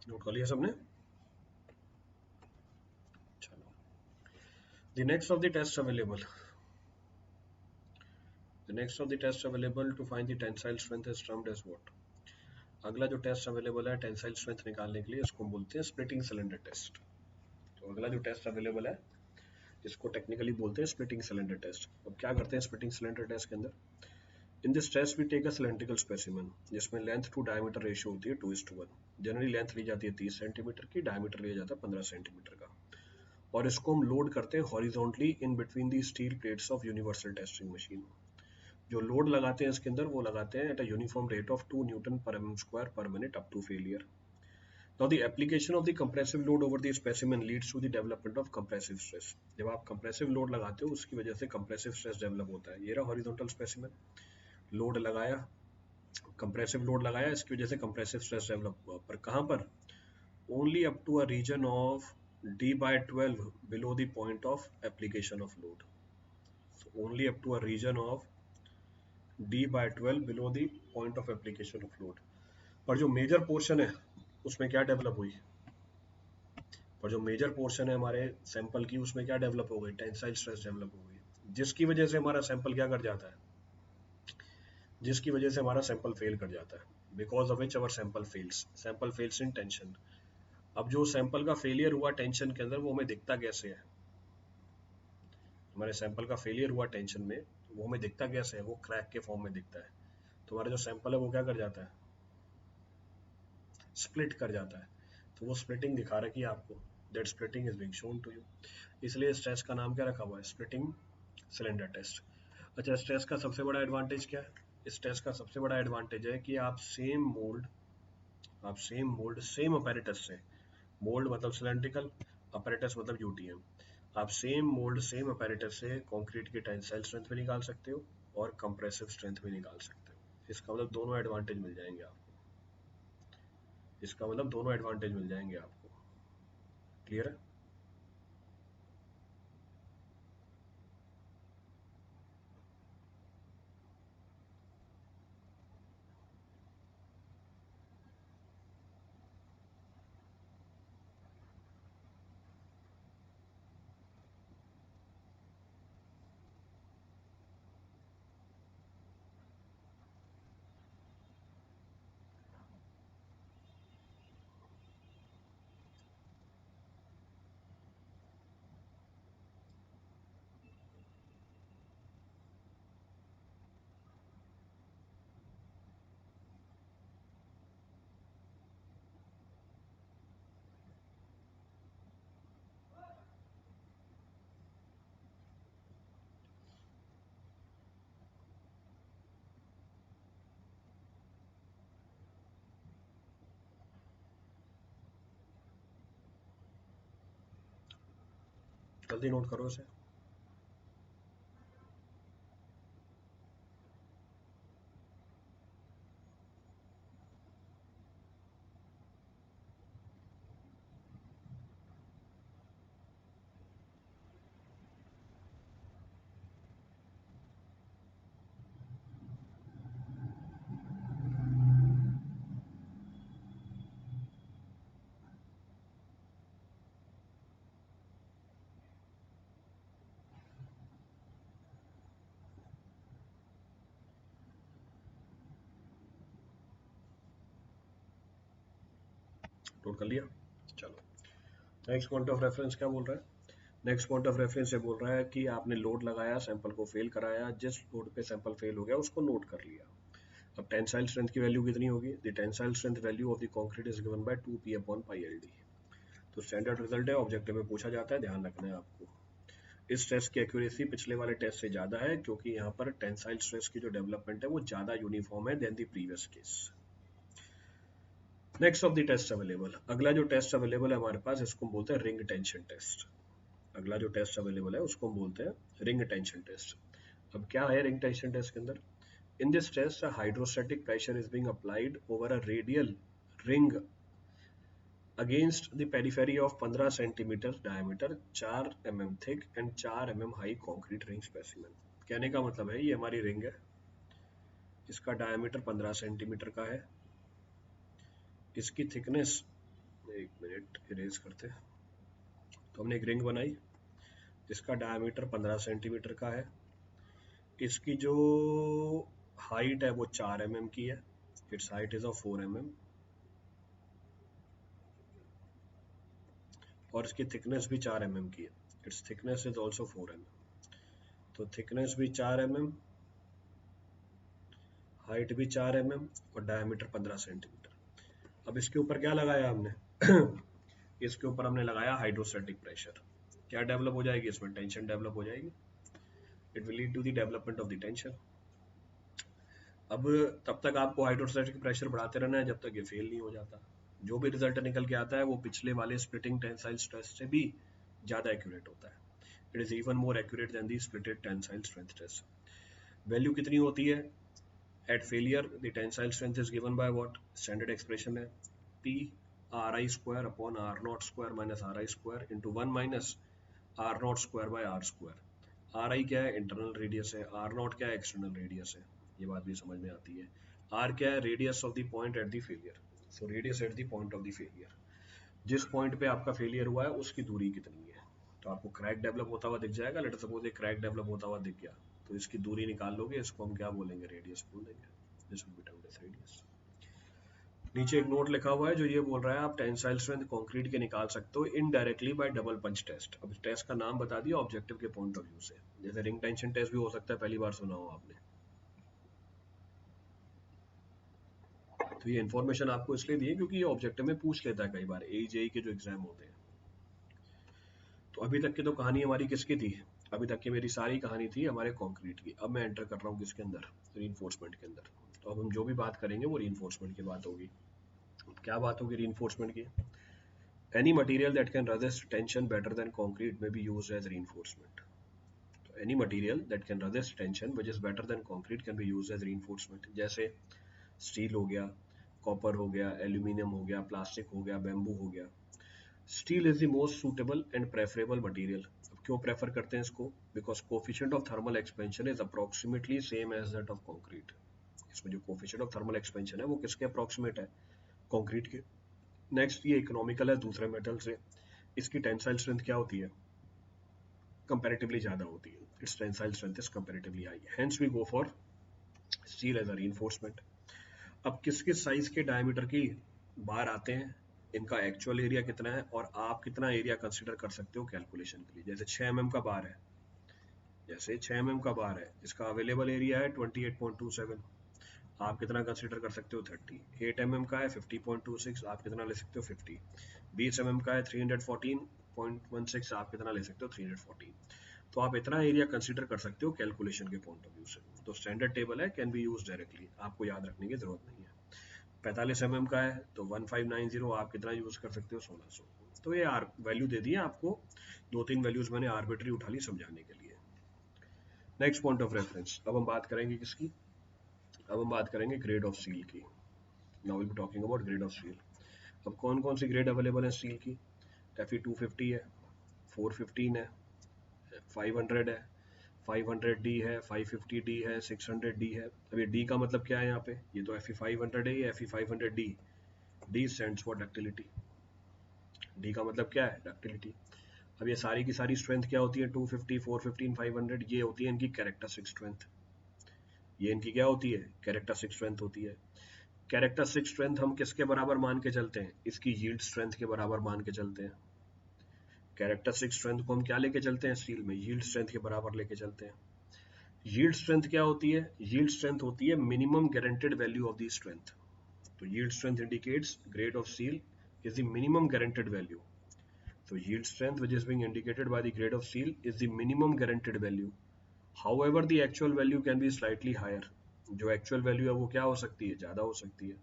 Note कर लिया सबने? चलो, the next of the tests available, the next of the tests available to find the tensile strength is termed as what? अगला जो टेस्ट अवेलेबल है टेंसाइल स्ट्रेंथ निकालने के लिए इसको हम बोलते हैं स्प्लिटिंग सिलेंडर टेस्ट। तो अगला जो टेस्ट अवेलेबल है इसको टेक्निकली बोलते हैं स्प्लिटिंग सिलेंडर टेस्ट। अब क्या करते हैं स्प्लिटिंग सिलेंडर टेस्ट के अंदर? In this test we take a cylindrical specimen जिसमें लेंथ टू डायमीटर रेशियो होती है 2:1। जनरली लेंथ ली जाती है 30 सेंटीमीटर की, डायमीटर लिया जाता है 15 सेंटीमीटर का, और इसको हम लोड करते हैं horizontally in between the steel plates of universal testing machine. जो लोड लगाते हैं इसके अंदर वो लगाते हैं at a uniform rate of 2 newton per mm square per minute up to failure. Now the application of the compressive load over the specimen leads to the development of compressive stress। जब आप compressive load लगाते हो उसकी वजह से compressive stress develop होता है। ये रहा horizontal specimen, लोड लगाया, कंप्रेसिव लोड लगाया, इसकी वजह से कंप्रेसिव स्ट्रेस डेवलप हुआ, पर कहाँ पर? Only up to a region of d/12 below the point of application of load. Only up to a region of d/12 below the point of application of load. पर जो मेजर पोर्शन है उसमें क्या डेवलप हुई? पर जो मेजर पोर्शन है हमारे सैंपल की उसमें क्या डेवलप हो गई? टेंसाइल स्ट्रेस डेवलप हो गई, जिसकी वजह से हमारा सैंपल क्या कर जाता है? जिसकी वजह से हमारा सैंपल फेल कर जाता है। Because of which our sample fails in tension. अब जो सैंपल का फेलियर हुआ टेंशन के अंदर वो हमें दिखता कैसे है? हमारे सैंपल का फेलियर हुआ टेंशन में, वो हमें दिखता कैसे है? वो क्रैक के फॉर्म में दिखता है। तो हमारा जो सैंपल है वो क्या कर जाता है? स्प्लिट कर जाता है। तो वो स्प्लिटिंग दिखा रखी है आपको, that splitting is being shown to you. इसलिए इस टेस्ट का नाम क्या रखा हुआ है? Splitting cylinder test. अच्छा, इस टेस्ट का सबसे बड़ा एडवांटेज क्या है? इस टेस्ट का सबसे बड़ा एडवांटेज है कि आप सेम अपैरेटस से, मोल्ड मतलब सिलेंड्रिकल, अपैरेटस मतलब यूटीएम, आप सेम मोल्ड सेम अपैरेटस से कंक्रीट की टेंसाइल स्ट्रेंथ भी निकाल सकते हो और कंप्रेसिव स्ट्रेंथ भी निकाल सकते हो। इसका मतलब दोनों एडवांटेज मिल जाएंगे आपको, इसका मतलब दोनों एडवांटेज मिल जाएंगे आपको। क्लियर है? जल्दी नोट करो इसे। नोट कर लिया? चलो, नेक्स्ट पॉइंट ऑफ रेफरेंस क्या बोल रहा है? नेक्स्ट पॉइंट ऑफ रेफरेंस ये बोल रहा है कि आपने लोड लगाया, सैंपल को फेल कराया, जिस लोड पे सैंपल फेल हो गया उसको नोट कर लिया। अब टेंसाइल स्ट्रेंथ की वैल्यू कितनी होगी? The tensile strength value of the concrete is given bye 2p/πld। तो स्टैंडर्ड रिजल्ट है, ऑब्जेक्टिव में पूछा जाता है, ध्यान रखना है आपको। इस टेस्ट की एक्यूरेसी पिछले वाले टेस्ट से ज़्यादा है क्योंकि यहाँ पर टेंसाइल स्ट्रेस की जो डेवलपमेंट है वो ज़्यादा यूनिफॉर्म है than the previous case. Next of the test available, अगला जो टेस्ट अवेलेबल है हमारे पास इसको हम बोलते हैं रिंग टेंशन टेस्ट। अगला जो टेस्ट अवेलेबल है उसको हम बोलते हैं रिंग टेंशन टेस्ट। अब क्या है रिंग टेंशन टेस्ट के अंदर? In this test a hydrostatic pressure is being applied over a radial ring against the periphery of 15 cm diameter, 4 mm thick and 4 mm high concrete ring specimen। कहने का मतलब है ये हमारी रिंग है, इसका डायमीटर 15 सेंटीमीटर का है, इसकी थिकनेस एक मिनट इरेज करते। तो हमने एक रिंग बनाई, इसका डायमीटर 15 सेंटीमीटर का है, इसकी जो हाइट है वो 4 mm की है, it's height is of 4 mm, और इसकी थिकनेस भी 4 mm की है, it's thickness is also 4 mm। तो थिकनेस भी 4 mm, हाइट भी 4 mm और डायमीटर 15 सेंटीमीटर। अब इसके ऊपर क्या लगाया हमने इसके ऊपर हमने लगाया हाइड्रोस्टैटिक प्रेशर। क्या डेवलप हो जाएगी इसमें? टेंशन डेवलप हो जाएगी। It will lead to the development of the tension. अब तब तक आपको हाइड्रोस्टैटिक प्रेशर बढ़ाते रहना है जब तक ये फेल नहीं हो जाता। जो भी रिजल्ट निकल के आता है वो पिछले वाले स्प्लिटिंग टेंसाइल स्ट्रेस से भी ज़्यादा एक्यूरेट होता है। It is even more accurate than the splitted tensile strength test. Value कितनी होती है at failure? The tensile strength is given by what? Standard expression है P RI square upon R naught square minus RI square into 1 minus R naught square by R square. RI क्या है? इंटरनल रेडियस है। R नॉट क्या है? एक्सटर्नल रेडियस है। ये बात भी समझ में आती है। R क्या है? Radius of the point at the failure. So radius at the point of the failure, जिस पॉइंट पे आपका फेलियर हुआ है उसकी दूरी कितनी है। तो आपको क्रैक डेवलप होता हुआ दिख जाएगा। लेट सपोज एक क्रैक डेवलप होता हुआ दिख गया, तो इसकी दूरी निकाल लोगे, इसको हम क्या बोलेंगे? रेडियस बोल देंगे। This will be termed as radius. नीचे एक नोट लिखा हुआ है जो ये बोल रहा है आप टेंसाइल स्ट्रेंथ कंक्रीट के निकाल सकते हो indirectly by double punch test. अब टेस्ट का नाम बता दिया ऑब्जेक्टिव के पॉइंट ऑफ व्यू से। जैसे रिंग टेंशन टेस्ट भी हो सकता है, पहली बार सुना हो आपने। तो ये इन्फॉर्मेशन आपको इसलिए दी है क्योंकि ये ऑब्जेक्टिव में पूछ लेता है कई बार, AJE के जो एग्जाम होते हैं। तो अभी तक की तो कहानी हमारी किसकी थी? अभी तक की मेरी सारी कहानी थी हमारे कंक्रीट की। अब मैं एंटर कर रहा हूँ किसके अंदर? रीइंफोर्समेंट के अंदर। तो अब हम जो भी बात करेंगे वो रीइंफोर्समेंट की बात होगी। क्या बात होगी रीइंफोर्समेंट की? Any material that can resist tension better than concrete may be used as reinforcement. So any material that can resist tension which is better than concrete can be used as reinforcement. जैसे स्टील हो गया, कॉपर हो गया, एल्यूमिनियम हो गया, प्लास्टिक हो गया, बैम्बू हो गया। Steel is the most suitable and preferable material. अब क्यों प्रेफर करते हैं इसको? Because coefficient of thermal expansion is approximately same as that of concrete. इसमें जो कोफिशिएंट ऑफ थर्मल एक्सपेंशन है वो किसके अप्रोक्सीमेट है? कंक्रीट के। नेक्स्ट ये इकोनॉमिकल है दूसरे मेटल से। इसकी टेंसाइल स्ट्रेंथ क्या होती है? कंपैरेटिवली ज़्यादा होती है। Its tensile strength is comparatively high, hence we go for steel as a reinforcement. अब किस किस साइज के डायमीटर की बार आते हैं, इनका एक्चुअल एरिया कितना है और आप कितना एरिया कंसिडर कर सकते हो कैलकुलेशन के लिए। जैसे 6 mm का बार है, जैसे 6 mm का बार है, इसका अवेलेबल एरिया है 28.27, आप कितना कंसिडर कर सकते हो? 30। 8 mm का है 50.26, आप कितना ले सकते हो? 50। 20 mm का है 314.16, आप कितना ले सकते हो? 314। तो आप इतना एरिया कंसिडर कर सकते हो कैलकुलेशन के पॉइंट ऑफ व्यू से। तो स्टैंडर्ड टेबल है, कैन बी यूज डायरेक्टली, आपको याद रखने की जरूरत नहीं है। 45 mm का है तो 1590, आप कितना यूज कर सकते हो? 1600। तो ये वैल्यू दे दी है आपको, दो तीन वैल्यूज मैंने आर्बिट्री उठा ली समझाने के लिए। नेक्स्ट पॉइंट ऑफ रेफरेंस, अब हम बात करेंगे किसकी? अब हम बात करेंगे ग्रेड ऑफ स्टील की। Now will be talking about grade of steel. अब कौन कौन सी ग्रेड अवेलेबल है स्टील की? Fe250 है, 415 है, 500 है, 500D है, 550D है, 600D है। अब ये D का मतलब क्या है यहाँ पे? ये तो Fe500 है, ये Fe500D। D stands for ductility। D का मतलब क्या है? डक्टिलिटी। अब ये सारी की सारी स्ट्रेंथ क्या होती है? 250, 415, 500, ये होती है इनकी कैरेक्टरिस्टिक स्ट्रेंथ। ये इनकी क्या होती है? कैरेक्टरिस्टिक स्ट्रेंथ होती है। कैरेक्टरिस्टिक स्ट्रेंथ हम किसके बराबर मान के चलते हैं? इसकी यील्ड स्ट्रेंथ के बराबर मान के चलते हैं। कैरेक्टरिस्टिक स्ट्रेंथ को हम क्या लेके चलते हैं स्टील में? यील्ड स्ट्रेंथ के बराबर लेके चलते हैं। यील्ड स्ट्रेंथ क्या होती है? यील्ड स्ट्रेंथ होती है minimum guaranteed value of the strength. तो yield strength indicates grade of steel is the minimum guaranteed value. So yield strength which is being indicated by the grade of steel is the minimum guaranteed value. However, the actual value can be slightly higher. जो actual value है वो क्या हो सकती है? ज़्यादा हो सकती है।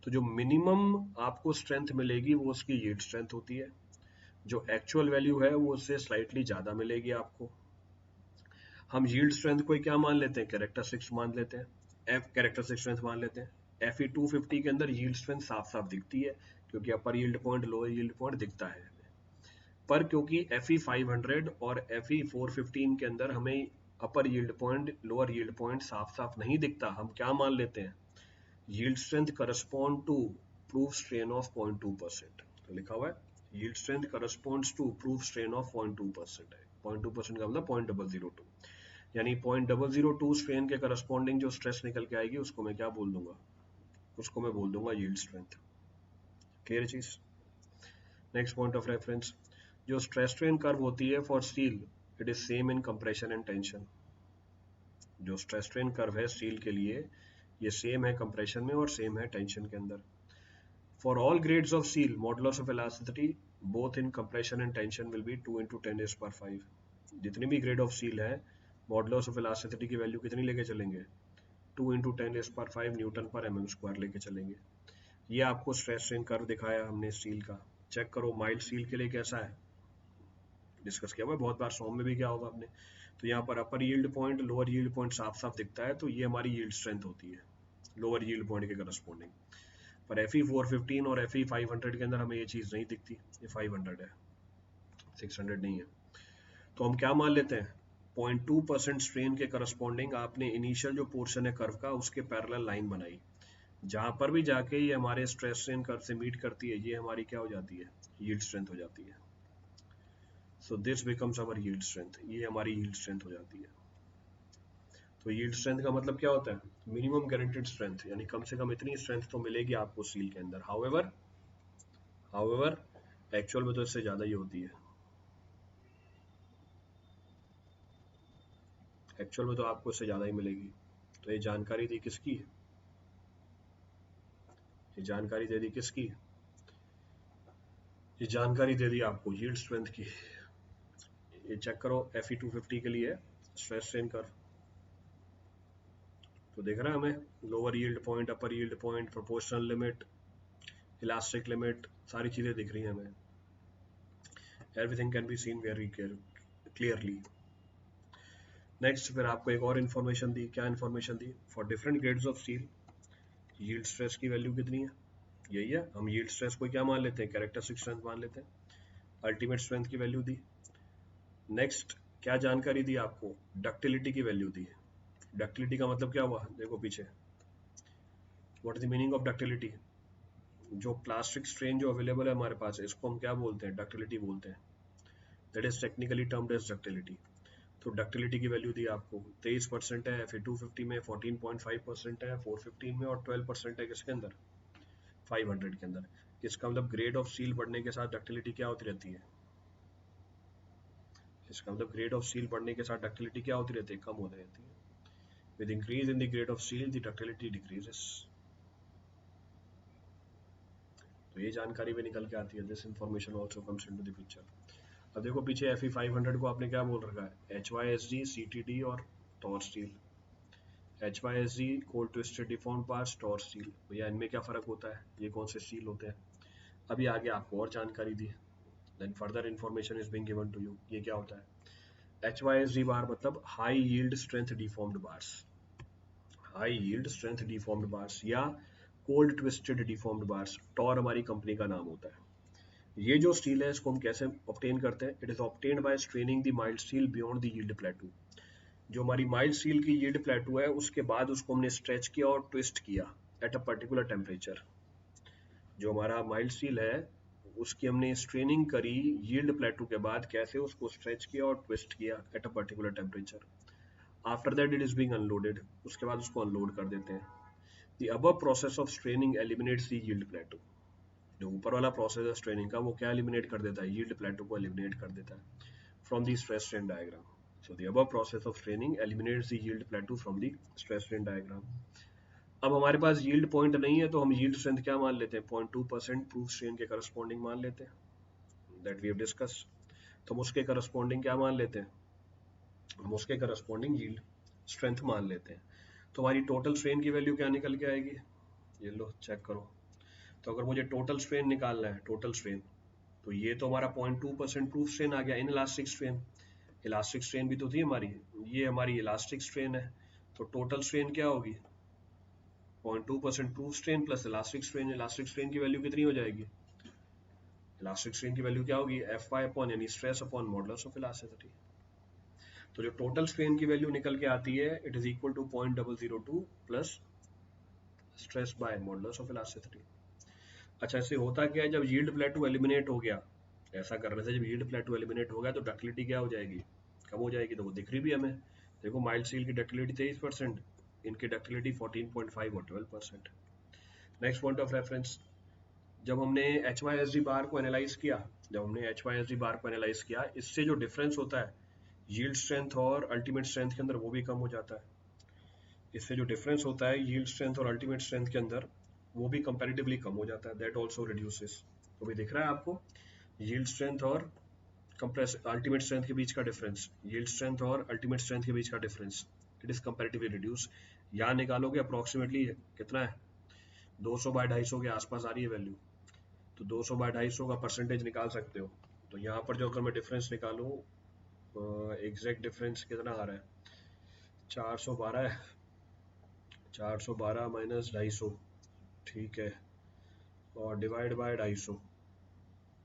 तो जो मिनिमम आपको स्ट्रेंथ मिलेगी वो उसकी यील्ड स्ट्रेंथ होती है। जो एक्चुअल वैल्यू है वो उससे स्लाइटली ज़्यादा मिलेगी आपको। हम यील्ड स्ट्रेंथ को क्या मान लेते हैं? कैरेक्टरिस्टिक्स मान लेते हैं, एफ कैरेक्टरिस्टिक स्ट्रेंथ मान लेते हैं। Fe250 के अंदर यील्ड स्ट्रेंथ साफ साफ दिखती है क्योंकि upper yield point lower yield point दिखता है। पर क्योंकि Fe500 और Fe415 के अंदर हमें upper yield point lower yield point साफ साफ नहीं दिखता, हम क्या मान लेते हैं? Yield strength correspond to proof strain of 0.2%। तो लिखा हुआ है yield strength corresponds to proof strain of 0.2% है। 0.2% का मतलब 0.002, यानी 0.002 स्ट्रेन के करस्पॉन्डिंग जो स्ट्रेस निकल के आएगी उसको मैं क्या बोल दूंगा, उसको मैं बोल दूंगा यील्ड स्ट्रेंथ। क्लियर चीज। नेक्स्ट पॉइंट ऑफ रेफरेंस, जो स्ट्रेस स्ट्रेन कर्व होती है for still it is same in compression and tension. जो स्ट्रेस स्ट्रेन कर्व है स्टील के लिए ये सेम है कंप्रेशन में और सेम है टेंशन के अंदर। For all grades of steel modulus of elasticity both in compression and tension will be 2 × 10⁵। जितनी भी ग्रेड ऑफ स्टील है मॉडुलस ऑफ इलास्टिसिटी की वैल्यू कितनी लेके चलेंगे, 2 × 10⁵ न्यूटन पर mm² लेके चलेंगे। ये आपको स्ट्रेस स्ट्रेन कर्व दिखाया हमने स्टील का। चेक करो माइल्ड स्टील के लिए कैसा है, डिस्कस किया हुआ है बहुत बार, सॉम में भी क्या होगा आपने। तो यहाँ पर upper yield point lower yield point साफ साफ दिखता है, तो ये हमारी यील्ड स्ट्रेंथ होती है लोअर यील्ड पॉइंट के करस्पॉन्डिंग। पर Fe 415 और Fe 500 के अंदर हमें ये चीज़ नहीं दिखती, ये 500 है 600 नहीं है। तो हम क्या मान लेते हैं 0.2% स्ट्रेन के करस्पॉन्डिंग आपने इनिशियल जो पोर्शन है कर्व का उसके पैरेलल लाइन बनाई, जहां पर भी जाके ये हमारे स्ट्रेस स्ट्रेन कर्व से मीट करती है ये हमारी क्या हो जाती है, यील्ड स्ट्रेंथ हो जाती है। So this becomes our yield strength, ये हमारी यील्ड स्ट्रेंथ हो जाती है। तो यील्ड स्ट्रेंथ का मतलब क्या होता है, मिनिमम गारंटीड स्ट्रेंथ, यानी कम से कम इतनी स्ट्रेंथ तो मिलेगी आपको स्टील के अंदर। हाउएवर एक्चुअल में तो इससे ज्यादा ही होती है, एक्चुअल में तो आपको इससे ज्यादा ही मिलेगी। तो ये जानकारी दी किसकी, ये जानकारी दे दी किसकी, ये जानकारी दे दी आपको यील्ड स्ट्रेंथ की। ये चेक करो Fe 250 के लिए स्ट्रेस स्ट्रेन कर्व, तो देख रहा है हमें lower yield point upper yield point proportional limit elastic limit सारी चीजें दिख रही हैं हमें। Everything can be seen very clearly. Next फिर आपको एक और इन्फॉर्मेशन दी, क्या इन्फॉर्मेशन दी, for different grades of steel yield stress की वैल्यू कितनी है, यही है। हम यील्ड स्ट्रेस को क्या मान लेते हैं, कैरेक्टरिस्टिक स्ट्रेंथ मान लेते हैं। अल्टीमेट स्ट्रेंथ की वैल्यू दी। नेक्स्ट क्या जानकारी दी आपको, डक्टिलिटी की वैल्यू दी। डक्टिलिटी का मतलब क्या हुआ, देखो पीछे, what is the meaning of ductility, जो प्लास्टिक स्ट्रेन जो अवेलेबल है हमारे पास इसको हम क्या बोलते हैं, डक्टिलिटी बोलते हैं। That is technically termed as ductility. तो डक्टिलिटी की वैल्यू दी आपको 23% है Fe 250 में, 14.5% है 415 में और 12% है किसके अंदर 500 के अंदर। इसका मतलब ग्रेड ऑफ स्टील बढ़ने के साथ डक्टिलिटी क्या होती रहती है, इसका मतलब ग्रेड ऑफ स्टील बढ़ने के साथ डक्टिलिटी क्या होती रहती है, कम होती रहती है। With increase in the grade of steel the ductility decreases. तो ये जानकारी भी निकल के आती है, this information also comes into the picture. अब देखो पीछे Fe 500 को आपने क्या बोल रखा है, HYSD CTD और tor steel. HYSD cold twisted deformed bars, tor steel, भैया इनमें क्या फर्क होता है, ये कौन से स्टील होते हैं। अभी आगे आपको और जानकारी दी, then further information is being given to you. ये क्या होता है, HYSD बार मतलब high yield strength deformed bars, high yield strength deformed bars या cold twisted deformed bars, Tor हमारी कंपनी का नाम होता है। ये जो स्टील है इसको हम कैसे ऑब्टेन करते हैं, it is obtained by straining the mild steel beyond the yield plateau. जो हमारी माइल्ड स्टील की यील्ड प्लेटू है उसके बाद उसको हमने स्ट्रेच किया और ट्विस्ट किया एट अ पर्टिकुलर टेम्परेचर। जो हमारा माइल्ड स्टील है उसकी हमने स्ट्रेनिंग करी यील्ड प्लेटू के बाद, कैसे उसको स्ट्रेच किया और ट्विस्ट किया at a particular temperature. After that it is being unloaded, उसके बाद उसको अनलोड कर देते हैं। The above process of straining eliminates the yield plateau. जो ऊपर वाला प्रोसेस है स्ट्रेनिंग का वो क्या एलिमिनेट कर देता है, यील्ड प्लेटू को एलिमिनेट कर देता है from the stress strain diagram. So the above process of straining eliminates the yield plateau from the stress strain diagram. अब हमारे पास yield point नहीं है तो हम yield strength क्या मान लेते हैं, 0.2% proof strain के corresponding मान लेते हैं, that we have discussed। तो हम उसके corresponding क्या मान लेते हैं, हम उसके corresponding yield strength मान लेते हैं। तो हमारी total strain की वैल्यू क्या निकल के आएगी, ये लो चेक करो। तो अगर मुझे total strain निकालना है, total strain, तो ये तो हमारा 0.2% proof strain आ गया, इनइलास्टिक स्ट्रेन। इलास्टिक स्ट्रेन भी तो थी हमारी, ये हमारी इलास्टिक स्ट्रेन है। तो टोटल स्ट्रेन क्या होगी, 0.2% proof strain plus elastic strain. Elastic strain की वैल्यू कितनी हो जाएगी, इलास्टिक स्ट्रेन की वैल्यू क्या होगी, Fy अपॉन यानी stress upon modulus of elasticity. तो जो टोटल स्ट्रेन की वैल्यू निकल के आती है it is equal to 0.002 plus stress by modulus of elasticity. अच्छा, इससे होता क्या है, जब यील्ड प्लेटो एलिमिनेट हो गया, ऐसा करने से जब यील्ड प्लेटो एलिमिनेट हो गया तो डक्टिलिटी क्या हो जाएगी, कम हो जाएगी। तो वो दिख रही भी हमें, देखो माइल्ड स्टील की डक्टिलिटी 23%, इनकी डक्टिलिटी 14.5 और 12%। नेक्स्ट पॉइंट ऑफ रेफरेंस, जब हमने H Y S D bar को एनालाइज किया, जब हमने H Y S D bar को एनालाइज किया, इससे जो डिफरेंस होता है यील्ड स्ट्रेंथ और अल्टीमेट स्ट्रेंथ के अंदर, वो भी कम हो जाता है। इससे जो डिफरेंस होता है यील्ड स्ट्रेंथ और अल्टीमेट स्ट्रेंथ के अंदर, वो भी कंपैरेटिवली कम हो जाता है। That also reduces. तो भी दिख रहा है आपको, यील्ड स्ट्रेंथ और कंप्रेस अल्टीमेट स्ट्रेंथ के बीच का डिफरेंस, यील्ड स्ट्रेंथ और अल्टीमेट स्ट्रेंथ के बीच का difference, it is comparatively reduce. यहाँ निकालोगे अप्रोक्सीमेटली कितना है, 200 बाय 250 के आसपास आ रही है वैल्यू। तो 200 बाय 250 का परसेंटेज निकाल सकते हो। तो यहाँ पर जो अगर मैं डिफरेंस निकालूँ, एग्जैक्ट डिफरेंस कितना आ रहा है, 412 है, 412 माइनस 250, ठीक है, और डिवाइड बाय 250,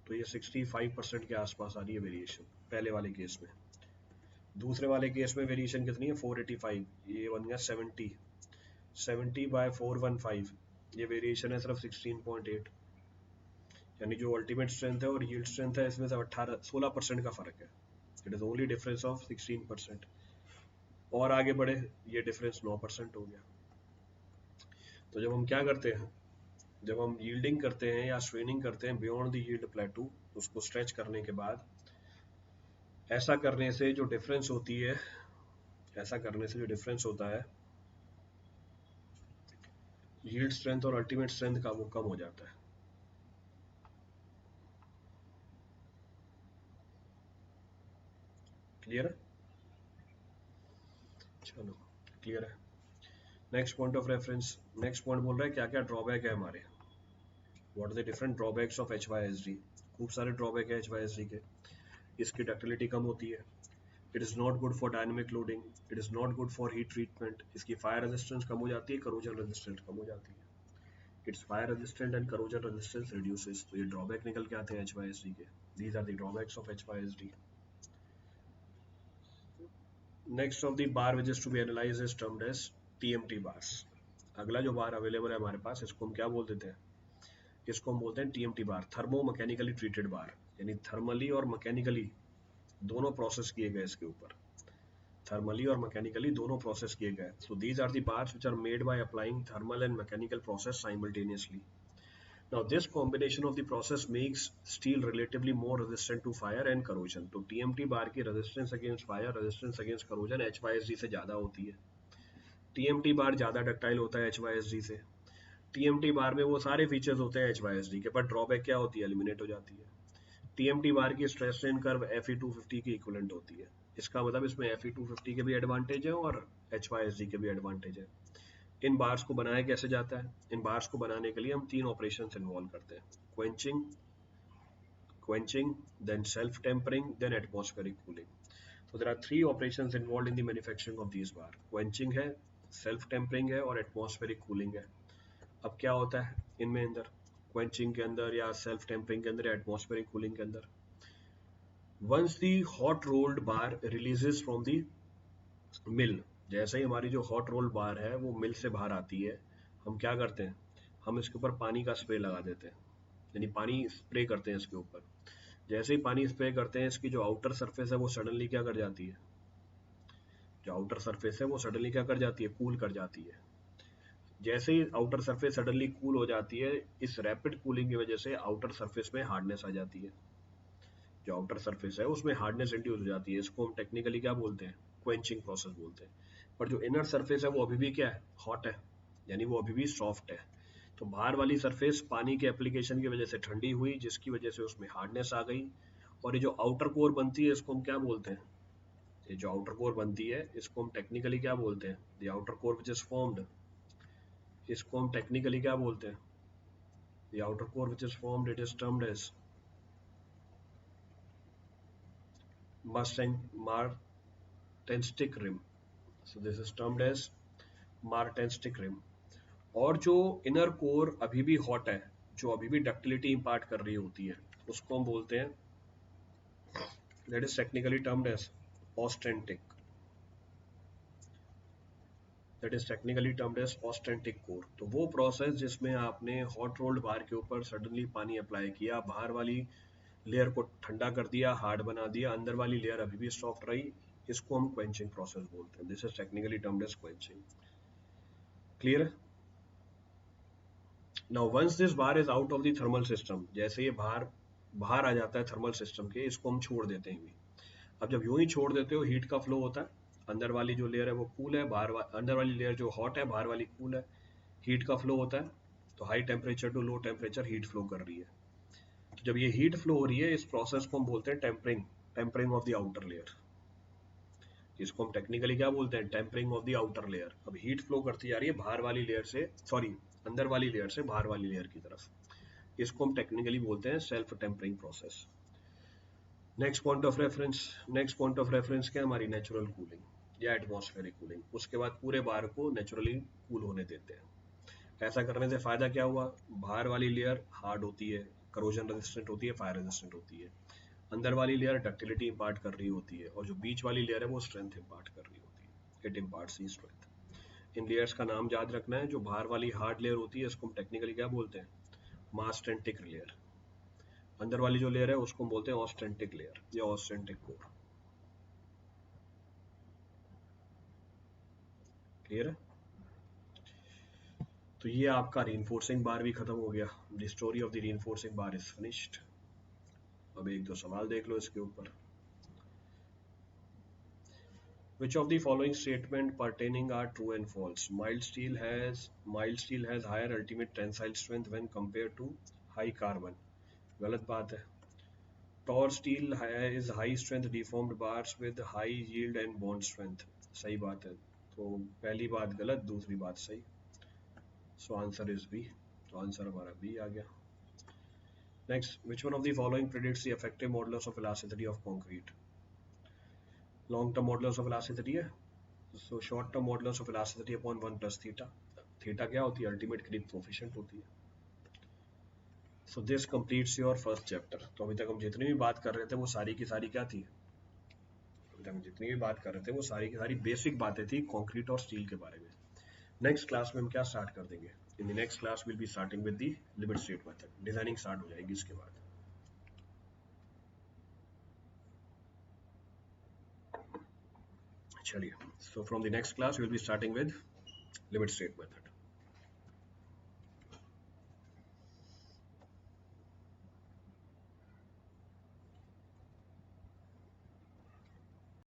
तो ये 65% के आसपास आ रही है वेरिएशन पहले वाले केस में। दूसरे वाले केस में वेरिएशन कितनी है, 485, ये बन गया 70, 70 बाय 415, ये वेरिएशन है सिर्फ 16.8। यानी जो अल्टीमेट स्ट्रेंथ है और यील्ड स्ट्रेंथ है, इसमें से 16% का फर्क है। It is only difference of 16%। और आगे बढ़े, ये डिफरेंस 9% हो गया। तो जब हम क्या करते हैं, जब हम यील्डिंग करते हैं या स्ट्रेनिंग करते हैं बियॉन्ड द यील्ड प्लेटू, उसको स्ट्रेच करने के बाद, ऐसा करने से जो डिफरेंस होती है, ऐसा करने से जो डिफरेंस होता है यील्ड स्ट्रेंथ और अल्टीमेट स्ट्रेंथ का, वो कम हो जाता है। क्लियर है, चलो क्लियर है। Next point of reference, next point बोल रहा है क्या क्या ड्रॉबैक है हमारे, what are the different drawbacks of H Y S D. खूब सारे ड्रॉबैक है एच वाई एस डी के। इसकी डक्टिलिटी कम होती है, it is not good for dynamic loading, it is not good for heat treatment, इसकी फायर रेजिस्टेंस कम हो जाती है, करोजन रेजिस्टेंस कम हो जाती है, its fire resistant and corrosion resistance reduces. तो ये ड्रॉबैक निकल के आते हैं एच वाई एस डी के। These are the drawbacks of H Y S D. Next of the bar which is to be analyse is termed as TMT bars. अगला जो बार अवेलेबल है हमारे पास, इसको हम क्या बोल देते हैं, इसको हम बोलते हैं TMT bar, thermo mechanically treated bar. यानी थर्मली और मैकेनिकली दोनों प्रोसेस किए गए इसके ऊपर, थर्मली और मैकेनिकली दोनों प्रोसेस किए गए। So these are the bars which are made by applying thermal and mechanical process simultaneously. Now this combination of the process makes steel relatively more resistant to fire and corrosion. तो TMT बार की resistance against fire, resistance against corrosion HYSD से ज़्यादा होती है। TMT बार ज़्यादा डक्टाइल होता है HYSD से। TMT बार में वो सारे फीचर्स होते हैं HYSD के, पर ड्रॉबैक क्या होती है, एलिमिनेट हो जाती है। TMT बार की स्ट्रेस स्ट्रेन कर्व Fe250 की इक्विवेलेंट होती है। इसका मतलब इसमें Fe250 के भी एडवांटेज है और HYSD के भी एडवांटेज है। इन बार्स को बनाया कैसे जाता है, इन बार्स को बनाने के लिए हम 3 ऑपरेशंस इन्वॉल्व करते हैं, quenching, then self tempering, then atmospheric cooling. So there are 3 operations involved in the manufacturing of these bar, quenching है, self tempering है और atmospheric cooling है। अब क्या होता है इनमें अंदर, quenching के अंदर या self tempering के अंदर या atmospheric cooling के अंदर, once the hot rolled bar releases from the मिल, जैसे ही हमारी जो हॉट रोल बार है वो मिल से बाहर आती है, हम क्या करते हैं, हम इसके ऊपर पानी का स्प्रे लगा देते हैं, यानी पानी स्प्रे करते हैं इसके ऊपर। जैसे ही पानी स्प्रे करते हैं, इसकी जो आउटर सरफेस है वो सडनली क्या कर जाती है, जो आउटर सरफेस है वो सडनली क्या कर जाती है, कूल कर जाती है। जैसे ही आउटर सरफेस सडनली कूल हो जाती है, इस रैपिड कूलिंग की वजह से आउटर सरफेस में हार्डनेस आ जाती है, जो आउटर सरफेस है उसमें हार्डनेस इंड्यूस हो जाती है। इसको हम टेक्निकली क्या बोलते हैं, क्वेंचिंग प्रोसेस बोलते हैं। पर जो इनर सरफेस है वो अभी भी क्या है, हॉट है, यानी वो अभी भी सॉफ्ट है। तो बाहर वाली सरफेस पानी के एप्लीकेशन की वजह से ठंडी हुई, जिसकी वजह से उसमें हार्डनेस आ गई। और ये जो आउटर कोर बनती है, इसको हम क्या बोलते हैं, ये जो आउटर कोर बनती है इसको हम टेक्निकली क्या बोलते हैं, the outer core which is formed, इसको हम टेक्निकली क्या बोलते हैं, the outer core which is formed, it is termed as martensitic rim. So this is termed as martensitic rim. और जो इनर कोर अभी भी हॉट है, जो अभी भी डक्टिलिटी इंपार्ट कर रही होती है, उसको हम बोलते हैं, that is technically termed as austenitic, that is technically termed as austenitic core. तो वो प्रोसेस जिसमें आपने हॉट रोल्ड बार के ऊपर सडनली पानी अप्लाई किया, बाहर वाली लेयर को ठंडा कर दिया, हार्ड बना दिया, अंदर वाली लेयर अभी भी सॉफ्ट रही, इसको हम क्वेंचिंग प्रोसेस बोलते हैं। This is technically termed as quenching. Clear है? Now once this bar is out of the thermal system, जैसे ये बाहर बाहर आ जाता है थर्मल सिस्टम के, इसको हम छोड़ देते हैं भी। अब जब यूं ही छोड़ देते हो, हीट का फ्लो होता है, अंदर वाली जो लेयर है वो कूल है, अंदर वाली लेयर जो हॉट है, बाहर वाली कूल है, हीट का फ्लो होता है। तो high temperature to low temperature heat flow कर रही है। तो जब ये हीट फ्लो हो रही है, इस प्रोसेस को हम बोलते हैं tempering, tempering of the outer layer. इसको हम टेक्निकली क्या बोलते हैं? Tempering of the outer layer. अब हीट फ्लो करती जा रही है बाहर वाली लेयर से, सॉरी, अंदर वाली लेयर से बाहर वाली लेयर की तरफ। इसको हम टेक्निकली बोलते हैं self tempering process. Next point of reference, next point of reference क्या? हमारी नेचुरल कूलिंग या एटमॉस्फेरिक कूलिंग। उसके बाद पूरे बार को नेचुरली कूल होने देते हैं। ऐसा करने से फायदा क्या हुआ? बाहर वाली लेयर हार्ड होती है, करोजन रेजिस्टेंट होती है, फायर रेजिस्टेंट होती है। अंदर वाली लेयर डक्टिलिटी इंपार्ट कर रही होती है, और जो बीच वाली लेयर है वो स्ट्रेंथ इंपार्ट कर रही होती है। It imparts the strength. इन लेयर्स का नाम याद रखना है। जो बाहर वाली हार्ड लेयर होती है, इसको हम टेक्निकली क्या बोलते हैं? मास्टेंटिक लेयर। अंदर वाली जो लेयर है उसको हम बोलते हैं ऑस्टेंटिक लेयर या ऑस्टेंटिक कोर। क्लियर है? तो ये आपका रीइंफोर्सिंग बार भी खत्म हो गया। The story of the reinforcing bar is finished. अब एक दो सवाल देख लो इसके ऊपर। Which of the following statement pertaining are true and false? Mild steel has higher ultimate tensile strength when compared to high carbon. गलत बात है। Taur steel is high strength deformed bars with high yield and bond strength. सही बात है। तो पहली बात गलत, दूसरी बात सही। So answer is B. तो आंसर हमारा B आ गया। Next, which one of the following predicts the effective modulus of elasticity of concrete? Long term modulus of elasticity है। So short term modulus of elasticity upon 1 plus theta. Theta क्या होती है? अल्टीमेट क्रीप कोफिशिएंट होती है। So this completes your first chapter. तो अभी तक हम जितनी भी बात कर रहे थे वो सारी की सारी क्या थी? अभी तक हम जितनी भी बात कर रहे थे वो सारी की सारी बेसिक बातें थी कंक्रीट और स्टील के बारे में। नेक्स्ट क्लास में हम क्या स्टार्ट कर देंगे? In the next class will be starting with the limit state method. Designing start हो जाएगी इसके बाद। चलिए, so from the next class will be starting with limit state method.